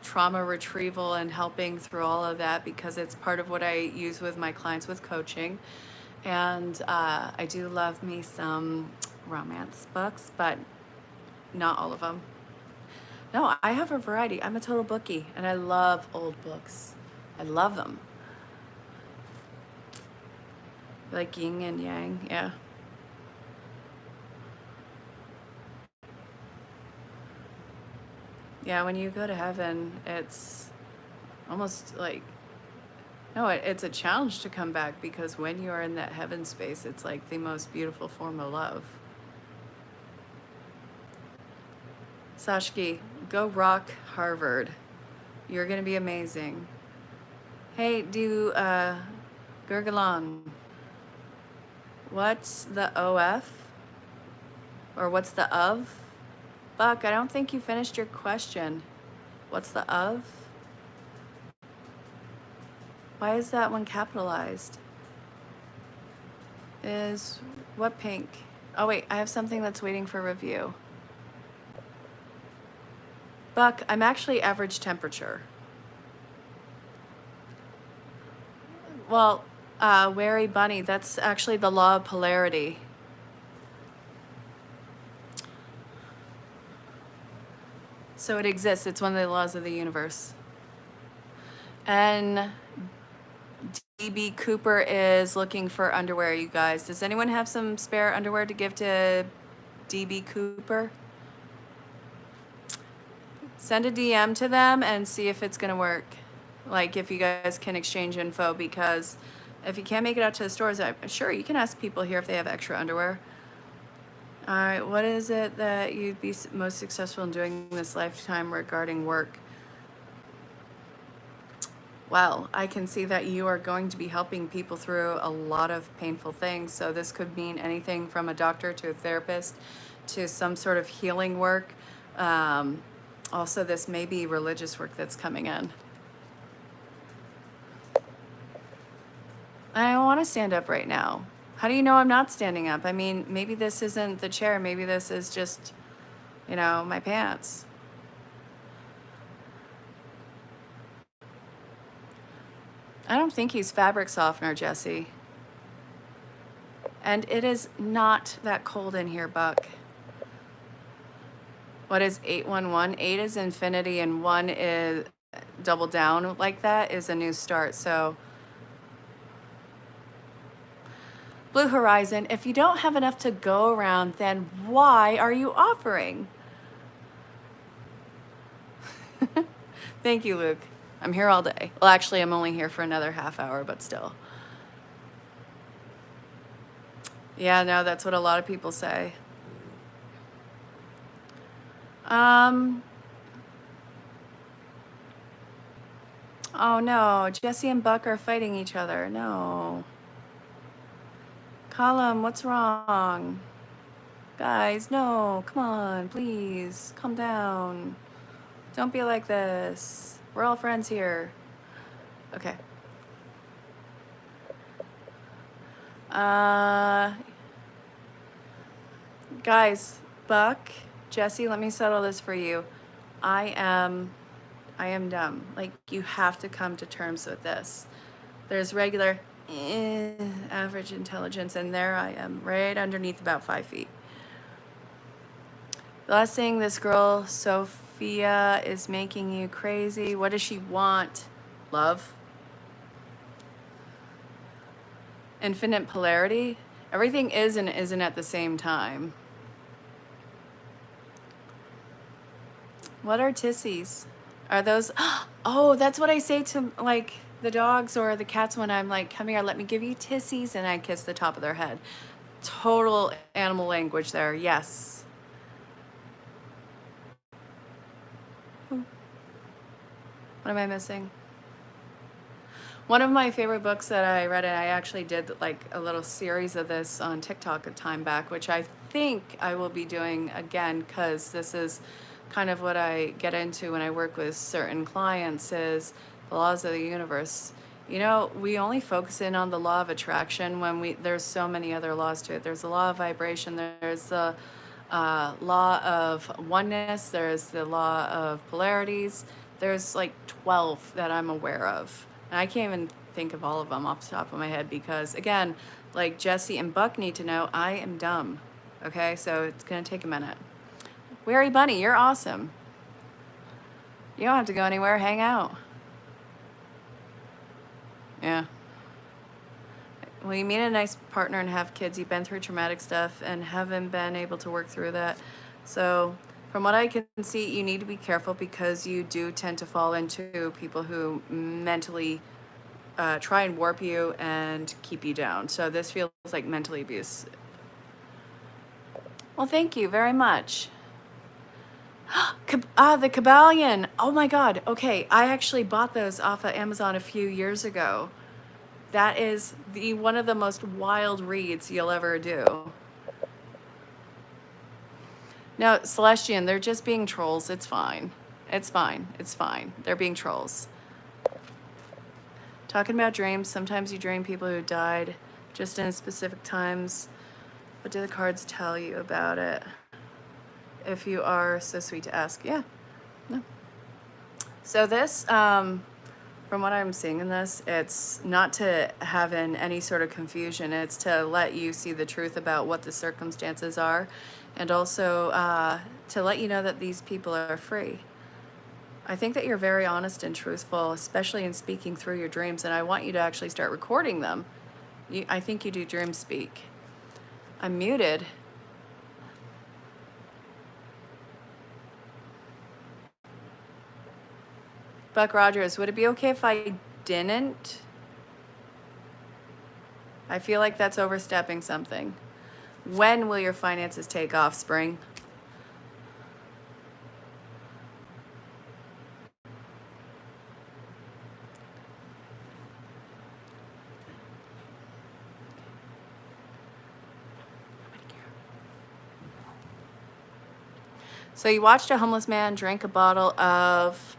trauma retrieval and helping through all of that, because it's part of what I use with my clients with coaching. And I do love me some romance books, but not all of them. No, I have a variety. I'm a total bookie, and I love old books. I love them. Like yin and yang, yeah. Yeah, when you go to heaven, it's almost like, no, it's a challenge to come back, because when you are in that heaven space, it's like the most beautiful form of love. Sashki, go rock Harvard. You're going to be amazing. Hey, Gurgalon, what's the OF? Or what's the of? Buck, I don't think you finished your question. What's the of? Why is that one capitalized? Is what pink? Oh wait, I have something that's waiting for review. Buck, I'm actually average temperature. Well, wary bunny, that's actually the law of polarity. So it exists. It's one of the laws of the universe. And DB Cooper is looking for underwear, you guys. Does anyone have some spare underwear to give to DB Cooper? Send a DM to them and see if it's going to work. Like if you guys can exchange info, because if you can't make it out to the stores, I'm sure you can ask people here if they have extra underwear. All right, what is it that you'd be most successful in doing this lifetime regarding work? Well, I can see that you are going to be helping people through a lot of painful things. So this could mean anything from a doctor to a therapist to some sort of healing work. Also, this may be religious work that's coming in. I don't want to stand up right now. How do you know I'm not standing up? I mean, maybe this isn't the chair. Maybe this is just, my pants. I don't think he's fabric softener, Jesse. And it is not that cold in here, Buck. What is 811? 8 is infinity and 1 is double down like that is a new start. So Blue Horizon, if you don't have enough to go around, then why are you offering? Thank you, Luke. I'm here all day. Well, actually, I'm only here for another half hour, but still. Yeah, no, that's what a lot of people say. Oh no, Jesse and Buck are fighting each other. No. Colum, what's wrong? Guys, no, come on, please, calm down. Don't be like this. We're all friends here. Okay. Guys, Buck, Jesse, let me settle this for you. I am dumb. Like, you have to come to terms with this. There's regular average intelligence, and there I am, right underneath about 5 feet. The last thing, this girl, Sophia, is making you crazy. What does she want? Love? Infinite polarity? Everything is and isn't at the same time. What are tissies? Are those... Oh, that's what I say to, like, the dogs or the cats when I'm like, come here, let me give you tissies, and I kiss the top of their head. Total animal language there, yes. What am I missing? One of my favorite books that I read, and I actually did like a little series of this on TikTok a time back, which I think I will be doing again, because this is kind of what I get into when I work with certain clients, is the laws of the universe. We only focus in on the law of attraction when there's so many other laws to it. There's the law of vibration, there's the law of oneness, there's the law of polarities. There's like 12 that I'm aware of. And I can't even think of all of them off the top of my head because, again, like Jesse and Buck need to know, I am dumb. Okay, so it's going to take a minute. Weary Bunny, you're awesome. You don't have to go anywhere, hang out. Yeah. Well, you meet a nice partner and have kids. You've been through traumatic stuff and haven't been able to work through that. So from what I can see, you need to be careful because you do tend to fall into people who mentally try and warp you and keep you down. So this feels like mentally abuse. Well, thank you very much. The Kabbalion. Oh my God. Okay, I actually bought those off of Amazon a few years ago. That is one of the most wild reads you'll ever do. No, Celestian, they're just being trolls. It's fine. It's fine. It's fine. They're being trolls. Talking about dreams, sometimes you dream people who died just in specific times. What do the cards tell you about it? If you are so sweet to ask. Yeah. No. So this, from what I'm seeing in this, it's not to have in any sort of confusion. It's to let you see the truth about what the circumstances are, and also to let you know that these people are free. I think that you're very honest and truthful, especially in speaking through your dreams, and I want you to actually start recording them. I think you do dream speak. I'm muted. Buck Rogers, would it be okay if I didn't? I feel like that's overstepping something. When will your finances take off, Spring? So you watched a homeless man drink a bottle of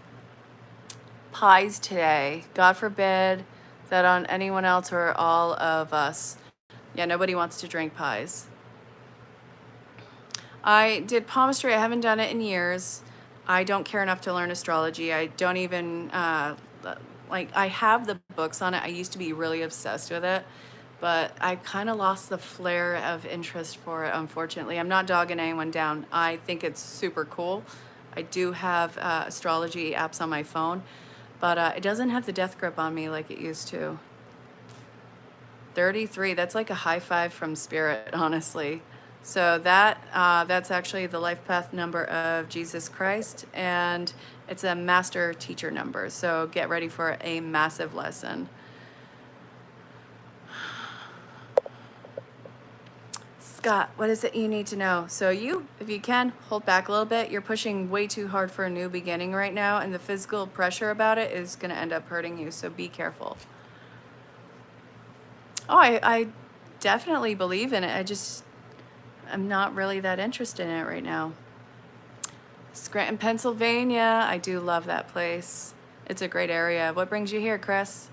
pies today. God forbid that on anyone else or all of us. Yeah, nobody wants to drink pies. I did palmistry. I haven't done it in years. I don't care enough to learn astrology. I don't even, like, I have the books on it. I used to be really obsessed with it, but I kind of lost the flare of interest for it, unfortunately. I'm not dogging anyone down. I think it's super cool. I do have astrology apps on my phone, but it doesn't have the death grip on me like it used to. 33, that's like a high five from spirit, honestly. So that's actually the life path number of Jesus Christ, and it's a master teacher number. So get ready for a massive lesson. Scott, what is it you need to know? So you, if you can, hold back a little bit. You're pushing way too hard for a new beginning right now, and the physical pressure about it is going to end up hurting you, so be careful. Oh, I definitely believe in it. I'm not really that interested in it right now. Scranton, Pennsylvania. I do love that place. It's a great area. What brings you here, Chris?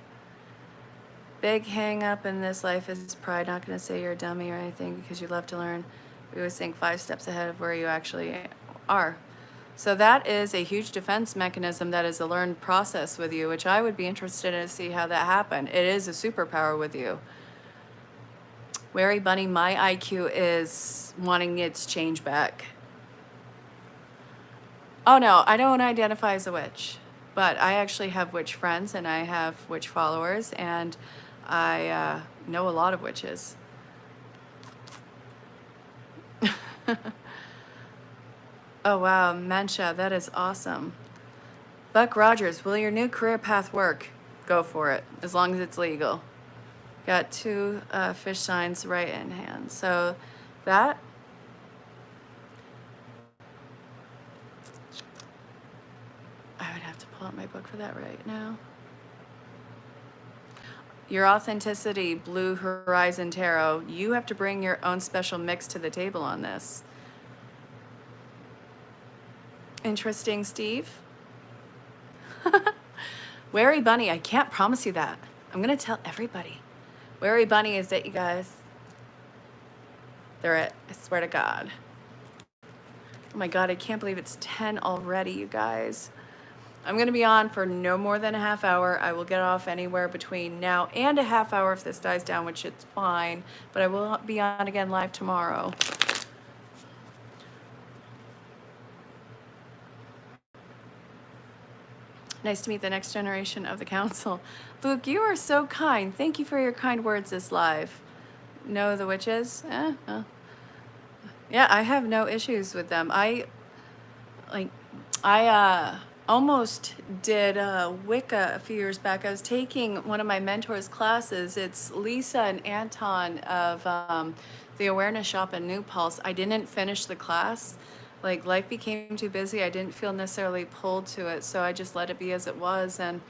Big hang up in this life is pride. Not going to say you're a dummy or anything because you love to learn. We always think 5 steps ahead of where you actually are. So that is a huge defense mechanism that is a learned process with you, which I would be interested in to see how that happened. It is a superpower with you. Wary Bunny, my IQ is wanting its change back. Oh no, I don't identify as a witch, but I actually have witch friends and I have witch followers, and I know a lot of witches. Oh wow, Mancha, that is awesome. Buck Rogers, will your new career path work? Go for it, as long as it's legal. Got 2 fish signs right in hand. So that, I would have to pull out my book for that right now. Your authenticity, Blue Horizon Tarot. You have to bring your own special mix to the table on this. Interesting, Steve. Wary Bunny, I can't promise you that. I'm going to tell everybody. Wary Bunny is that you guys, they're it. I swear to God. Oh my God, I can't believe it's 10 already, you guys. I'm going to be on for no more than a half hour. I will get off anywhere between now and a half hour if this dies down, which it's fine. But I will be on again live tomorrow. Nice to meet the next generation of the council. Luke, you are so kind. Thank you for your kind words this live. Know the witches? Yeah, I have no issues with them. I almost did Wicca a few years back. I was taking one of my mentor's classes. It's Lisa and Anton of the Awareness Shop in New Pulse. I didn't finish the class. Like, life became too busy. I didn't feel necessarily pulled to it, so I just let it be as it was. And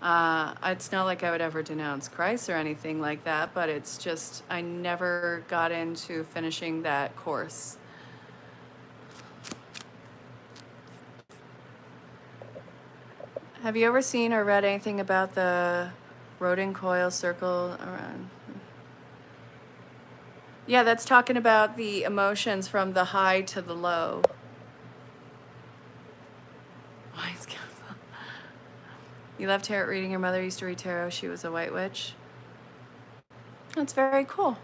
it's not like I would ever denounce Christ or anything like that, but it's just I never got into finishing that course. Have you ever seen or read anything about the rodent coil circle around? Yeah, that's talking about the emotions from the high to the low. Wise counsel. You love tarot reading. Your mother used to read tarot. She was a white witch. That's very cool.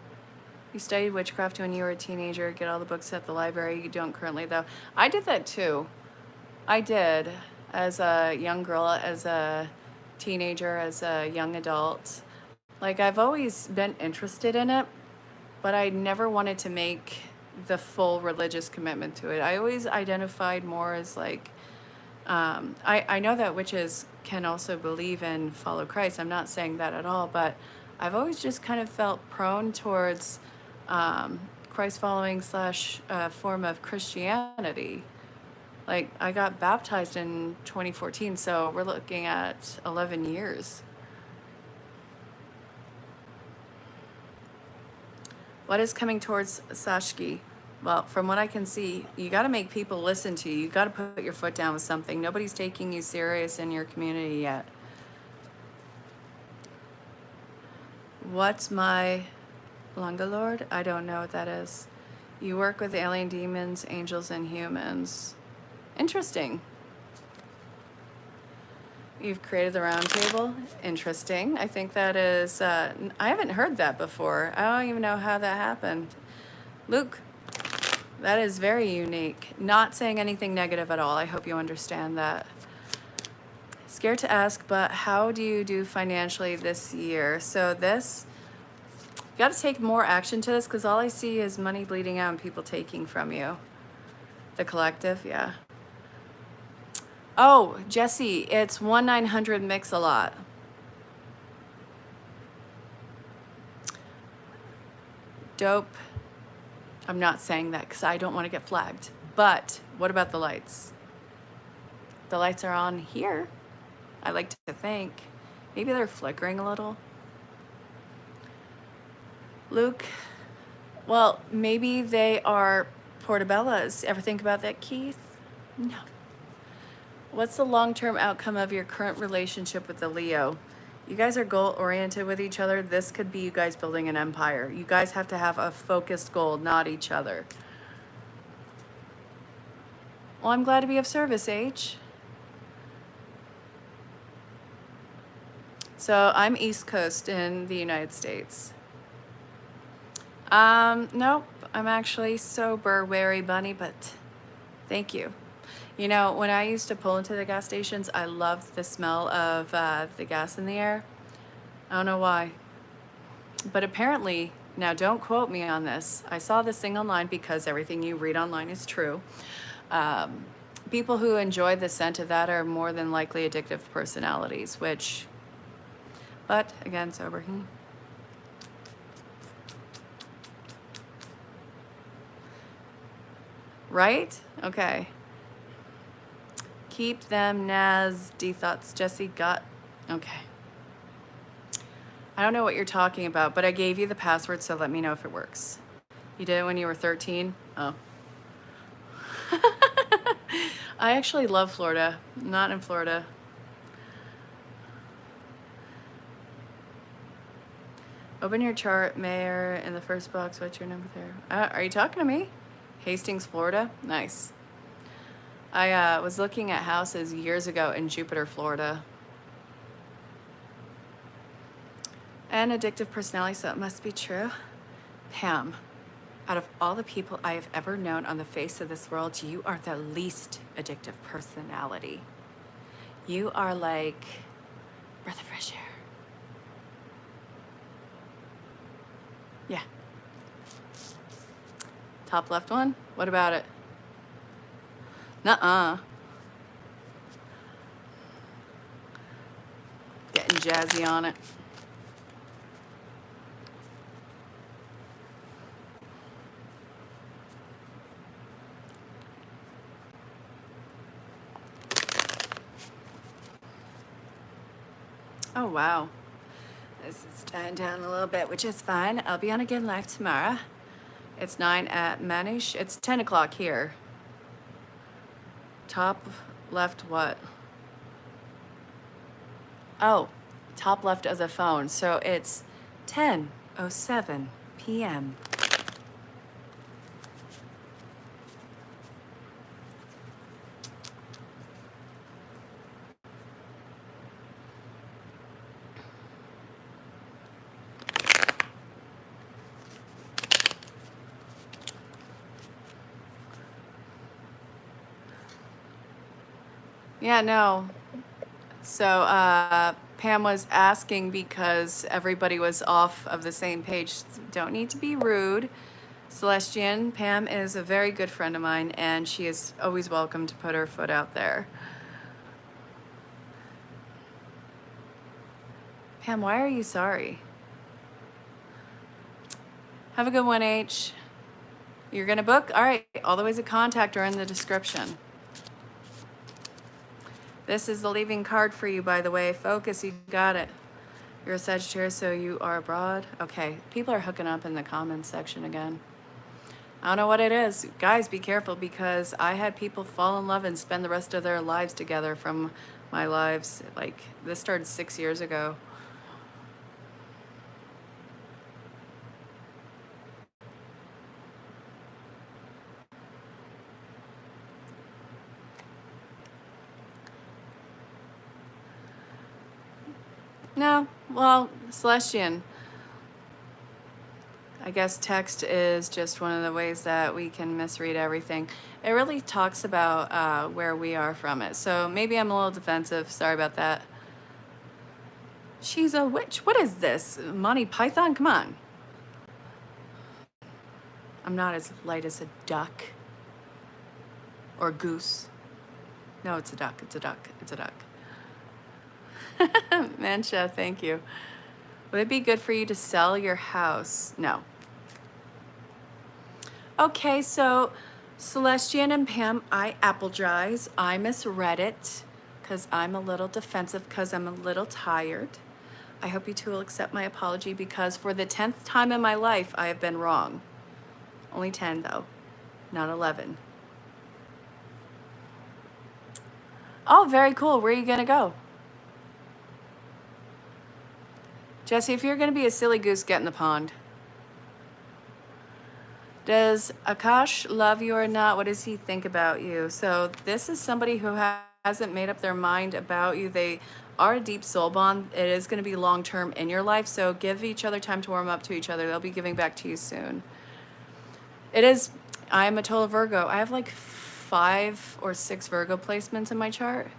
You studied witchcraft when you were a teenager. Get all the books at the library. You don't currently, though. I did that too. I did. As a young girl, as a teenager, as a young adult. Like, I've always been interested in it, but I never wanted to make the full religious commitment to it. I always identified more as like, I know that witches can also believe and follow Christ. I'm not saying that at all, but I've always just kind of felt prone towards Christ following / form of Christianity. Like, I got baptized in 2014, so we're looking at 11 years. What is coming towards Sashki? Well, from what I can see, you got to make people listen to you. You got to put your foot down with something. Nobody's taking you serious in your community yet. What's my Lungalord? I don't know what that is. You work with alien demons, angels, and humans. Interesting. You've created the round table. Interesting. I think that is, I haven't heard that before. I don't even know how that happened. Luke, that is very unique. Not saying anything negative at all. I hope you understand that. Scared to ask, but how do you do financially this year? So this, you got to take more action to this because all I see is money bleeding out and people taking from you. The collective, yeah. Oh, Jesse, it's 1-900 Mix-a-Lot. Dope. I'm not saying that because I don't want to get flagged. But what about the lights? The lights are on here. I like to think. Maybe they're flickering a little. Luke, well, maybe they are portabellas. Ever think about that, Keith? No. What's the long-term outcome of your current relationship with the Leo? You guys are goal-oriented with each other. This could be you guys building an empire. You guys have to have a focused goal, not each other. Well, I'm glad to be of service, H. So I'm East Coast in the United States. Nope, I'm actually sober, wary bunny, but thank you. You know, when I used to pull into the gas stations, I loved the smell of the gas in the air. I don't know why. But apparently, now don't quote me on this. I saw this thing online because everything you read online is true. People who enjoy the scent of that are more than likely addictive personalities, which, but again, sober. Right? Okay. Keep them nasty thoughts. Jesse got, okay. I don't know what you're talking about, but I gave you the password, so let me know if it works. You did it when you were 13? Oh. I actually love Florida. I'm not in Florida. Open your chart, Mayor, in the first box. What's your number there? Are you talking to me? Hastings, Florida? Nice. I was looking at houses years ago in Jupiter, Florida. An addictive personality, so it must be true. Pam, out of all the people I have ever known on the face of this world, you are the least addictive personality. You are like breath of fresh air. Yeah. Top left one? What about it? Nuh-uh. Getting jazzy on it. Oh, wow. This is dying down a little bit, which is fine. I'll be on again live tomorrow. It's 9 at Manish. It's 10 o'clock here. Top left what? Oh, top left of the phone. So it's 10:07 p.m. Yeah, no. So Pam was asking because everybody was off of the same page. Don't need to be rude. Celestian, Pam is a very good friend of mine, and she is always welcome to put her foot out there. Pam, why are you sorry? Have a good one, H. You're gonna book? All right, all the ways of contact are in the description. This is the leaving card for you, by the way. Focus, you got it. You're a Sagittarius, so you are abroad. Okay, people are hooking up in the comments section again. I don't know what it is. Guys, be careful because I had people fall in love and spend the rest of their lives together from my lives. Like, this started 6 years ago. No, well, Celestian, I guess text is just one of the ways that we can misread everything. It really talks about where we are from it. So maybe I'm a little defensive. Sorry about that. She's a witch. What is this? Monty Python? Come on. I'm not as light as a duck or a goose. No, it's a duck. It's a duck. It's a duck. Mancha, thank you. Would it be good for you to sell your house? No. Okay, so Celestian and Pam, I apologize. I misread it because I'm a little defensive because I'm a little tired. I hope you two will accept my apology because for the 10th time in my life, I have been wrong. Only 10 though, not 11. Oh, very cool. Where are you gonna go? Jesse, if you're gonna be a silly goose, get in the pond. Does Akash love you or not? What does he think about you? So this is somebody who hasn't made up their mind about you. They are a deep soul bond. It is going to be long-term in your life. So give each other time to warm up to each other. They'll be giving back to you soon. It is, I'm a total Virgo. I have like 5 or 6 Virgo placements in my chart.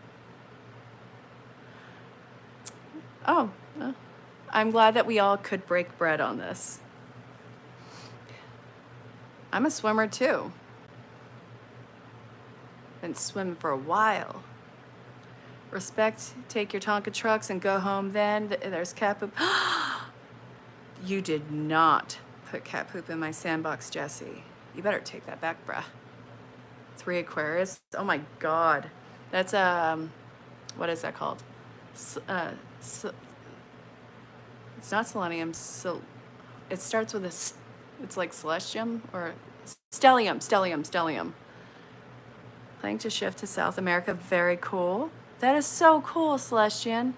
Oh, I'm glad that we all could break bread on this. I'm a swimmer too. Been swimming for a while. Respect, take your Tonka trucks and go home then. There's cat poop. You did not put cat poop in my sandbox, Jesse. You better take that back, bruh. 3 Aquarius. Oh my God. That's, what is that called? It's not selenium. It starts with a, it's like celestium or stellium. Planning to shift to South America. Very cool. That is so cool, Celestian.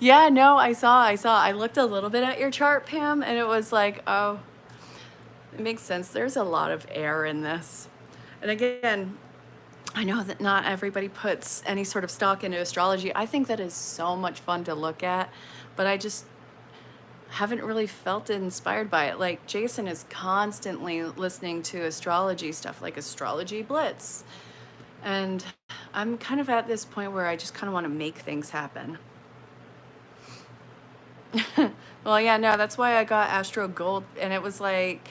Yeah, no, I saw. I looked a little bit at your chart, Pam, and it was like, oh, it makes sense. There's a lot of air in this. And again, I know that not everybody puts any sort of stock into astrology. I think that is so much fun to look at, but I just haven't really felt inspired by it. Like Jason is constantly listening to astrology stuff, like Astrology Blitz. And I'm kind of at this point where I just kind of want to make things happen. Well, yeah, no, that's why I got Astro Gold. And it was like,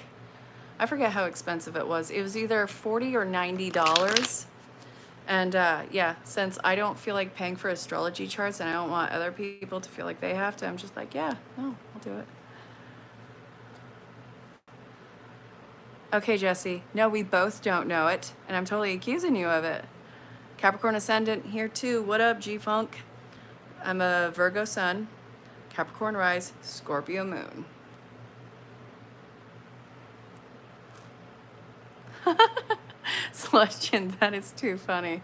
I forget how expensive it was. It was either $40 or $90. And yeah, since I don't feel like paying for astrology charts and I don't want other people to feel like they have to, I'm just like, yeah, no, I'll do it. Okay, Jesse. No, we both don't know it, and I'm totally accusing you of it. Capricorn Ascendant here too. What up, G-Funk? I'm a Virgo Sun, Capricorn Rise, Scorpio Moon. Celestian, that is too funny.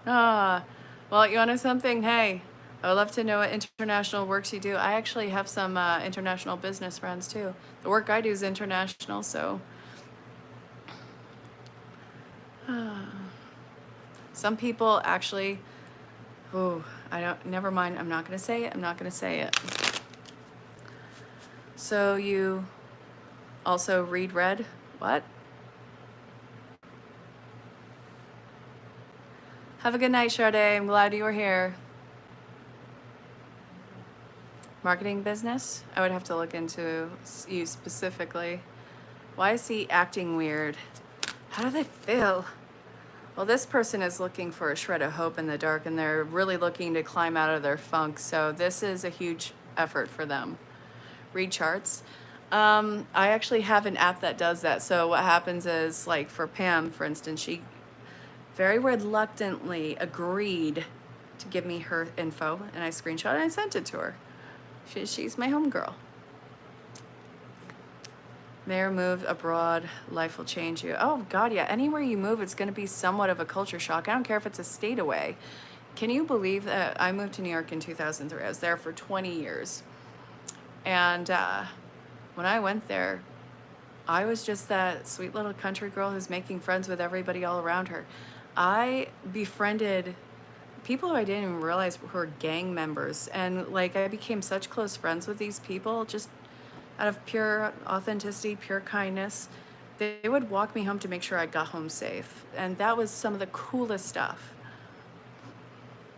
Well, you want to know something? Hey, I would love to know what international works you do. I actually have some international business friends too. The work I do is international, so... Some people actually, never mind. I'm not going to say it. So you also read red? What? Have a good night, Sade. I'm glad you were here. Marketing business? I would have to look into you specifically. Why is he acting weird? How do they feel? Well, this person is looking for a shred of hope in the dark, and they're really looking to climb out of their funk. So this is a huge effort for them. Read charts. I actually have an app that does that. So what happens is, like for Pam, for instance, she very reluctantly agreed to give me her info, and I screenshot and I sent it to her. She's my homegirl. Mayor moved abroad, life will change you. Oh God, yeah, anywhere you move, it's gonna be somewhat of a culture shock. I don't care if it's a state away. Can you believe that I moved to New York in 2003? I was there for 20 years. And when I went there, I was just that sweet little country girl who's making friends with everybody all around her. I befriended people who I didn't even realize were gang members. And like I became such close friends with these people just out of pure authenticity, pure kindness. They would walk me home to make sure I got home safe. And that was some of the coolest stuff.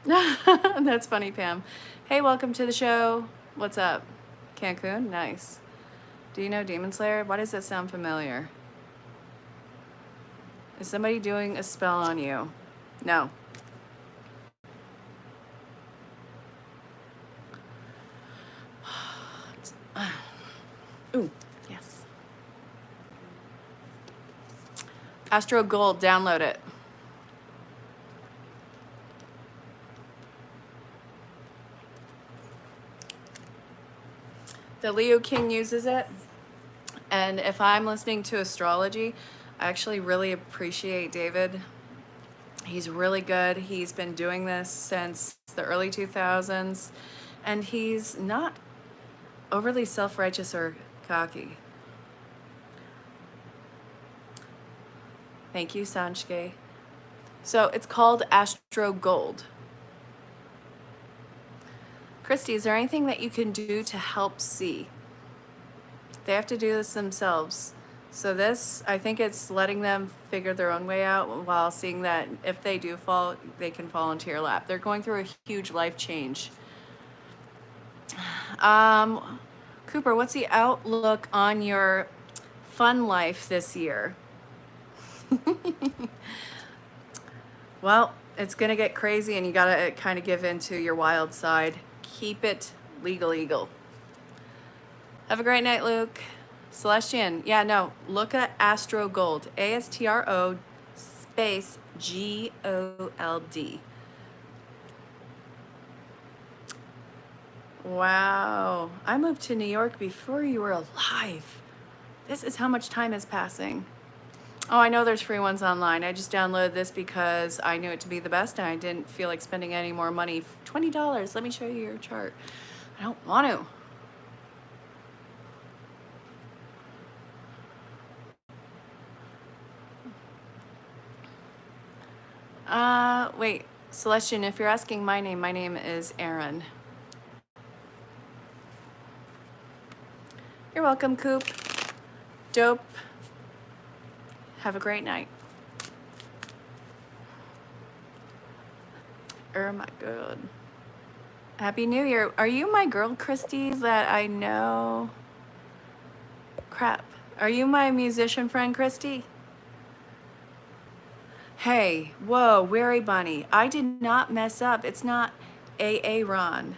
That's funny, Pam. Hey, welcome to the show. What's up? Cancun? Nice. Do you know Demon Slayer? Why does that sound familiar? Is somebody doing a spell on you? No. Ooh, yes. Astro Gold, download it. The Leo King uses it. And if I'm listening to astrology, I actually really appreciate David. He's really good. He's been doing this since the early 2000s. And he's not overly self-righteous or cocky. Thank you, Sanchke. So it's called Astro Gold. Christy, is there anything that you can do to help see? They have to do this themselves. So this, I think it's letting them figure their own way out while seeing that if they do fall, they can fall into your lap. They're going through a huge life change. Cooper, what's the outlook on your fun life this year? Well, it's going to get crazy and you got to kind of give into your wild side. Keep it legal. Have a great night, Luke. Celestian, yeah, no, look at Astro Gold. ASTRO space GOLD. Wow, I moved to New York before you were alive. This is how much time is passing. Oh, I know there's free ones online. I just downloaded this because I knew it to be the best and I didn't feel like spending any more money. $20, let me show you your chart. I don't want to. Wait, Celestian, if you're asking my name is Erin. You're welcome, Coop. Dope. Have a great night. Oh my God. Happy New Year. Are you my girl, Christy, that I know? Crap. Are you my musician friend, Christy? Hey, whoa, Wary Bunny. I did not mess up. It's not Ron.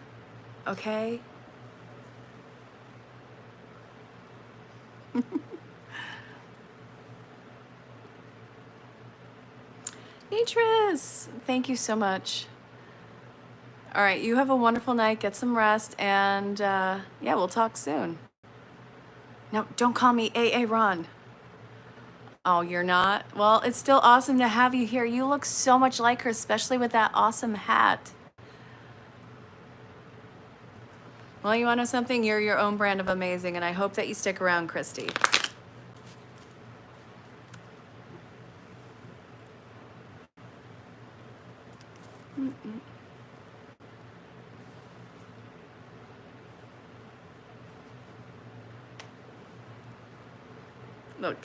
Okay? Nitris, thank you so much. All right, you have a wonderful night. Get some rest, and yeah, we'll talk soon. No, don't call me Ron. Oh, you're not? Well, it's still awesome to have you here. You look so much like her, especially with that awesome hat. Well, you want to know something? You're your own brand of amazing, and I hope that you stick around, Christy. Look.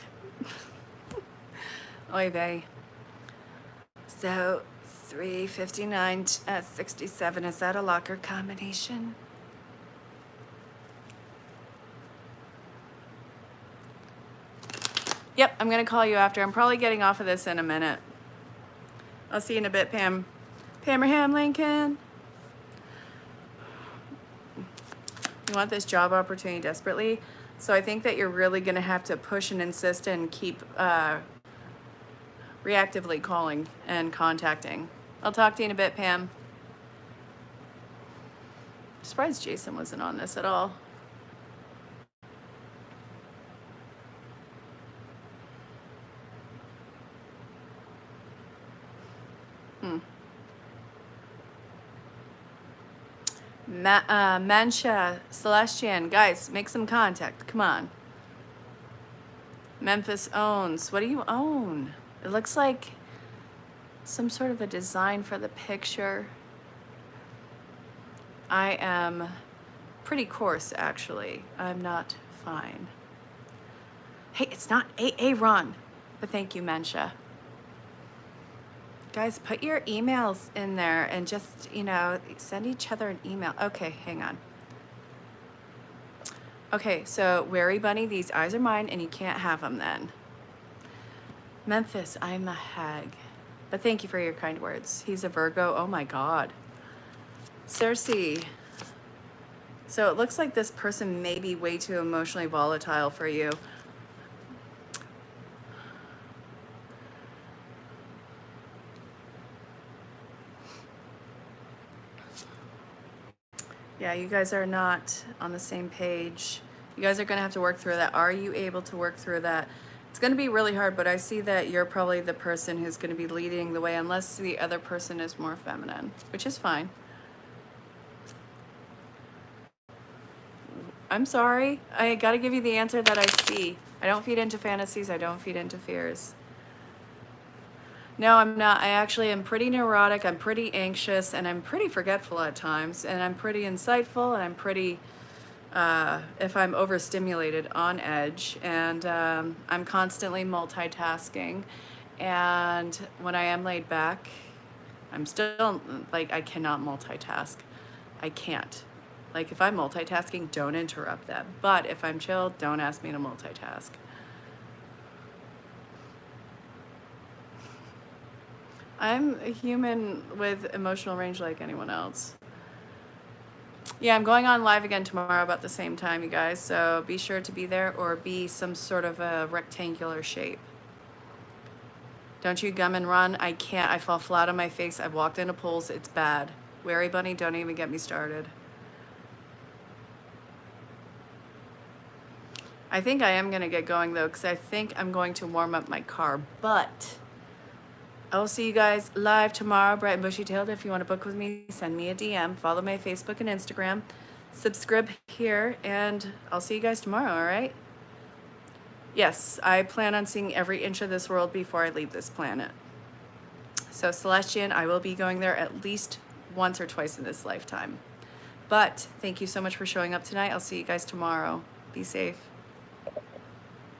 Oy vey. So 359 at 67, is that a locker combination? Yep, I'm gonna call you after. I'm probably getting off of this in a minute. I'll see you in a bit, Pam. Pammerham Lincoln. You want this job opportunity desperately? So I think that you're really gonna have to push and insist and keep reactively calling and contacting. I'll talk to you in a bit, Pam. I'm surprised Jason wasn't on this at all. Mancha, Celestian, guys, make some contact. Come on. Memphis owns. What do you own? It looks like some sort of a design for the picture. I am pretty coarse, actually. I'm not fine. Hey, it's not Aaron, but thank you, Mensha. Guys, put your emails in there and just, you know, send each other an email. Okay, hang on. Okay, so Wary Bunny, these eyes are mine and you can't have them then. Memphis, I'm a hag. But thank you for your kind words. He's a Virgo. Oh my God. Cersei. So it looks like this person may be way too emotionally volatile for you. Yeah, you guys are not on the same page. You guys are going to have to work through that. Are you able to work through that? It's going to be really hard, but I see that you're probably the person who's going to be leading the way unless the other person is more feminine, which is fine. I'm sorry. I got to give you the answer that I see. I don't feed into fantasies. I don't feed into fears. No, I'm not. I actually am pretty neurotic. I'm pretty anxious and I'm pretty forgetful at times. And I'm pretty insightful and I'm pretty, if I'm overstimulated, on edge. And I'm constantly multitasking. And when I am laid back, I'm still, like, I cannot multitask. I can't. Like, if I'm multitasking, don't interrupt that. But if I'm chill, don't ask me to multitask. I'm a human with emotional range like anyone else. Yeah, I'm going on live again tomorrow about the same time, you guys. So be sure to be there or be some sort of a rectangular shape. Don't you gum and run? I can't. I fall flat on my face. I've walked into pools. It's bad. Wary Bunny, don't even get me started. I think I am going to get going, though, because I think I'm going to warm up my car. But I will see you guys live tomorrow, bright and bushy-tailed. If you want to book with me, send me a DM. Follow my Facebook and Instagram. Subscribe here, and I'll see you guys tomorrow, all right? Yes, I plan on seeing every inch of this world before I leave this planet. So Celestian, I will be going there at least once or twice in this lifetime. But thank you so much for showing up tonight. I'll see you guys tomorrow. Be safe.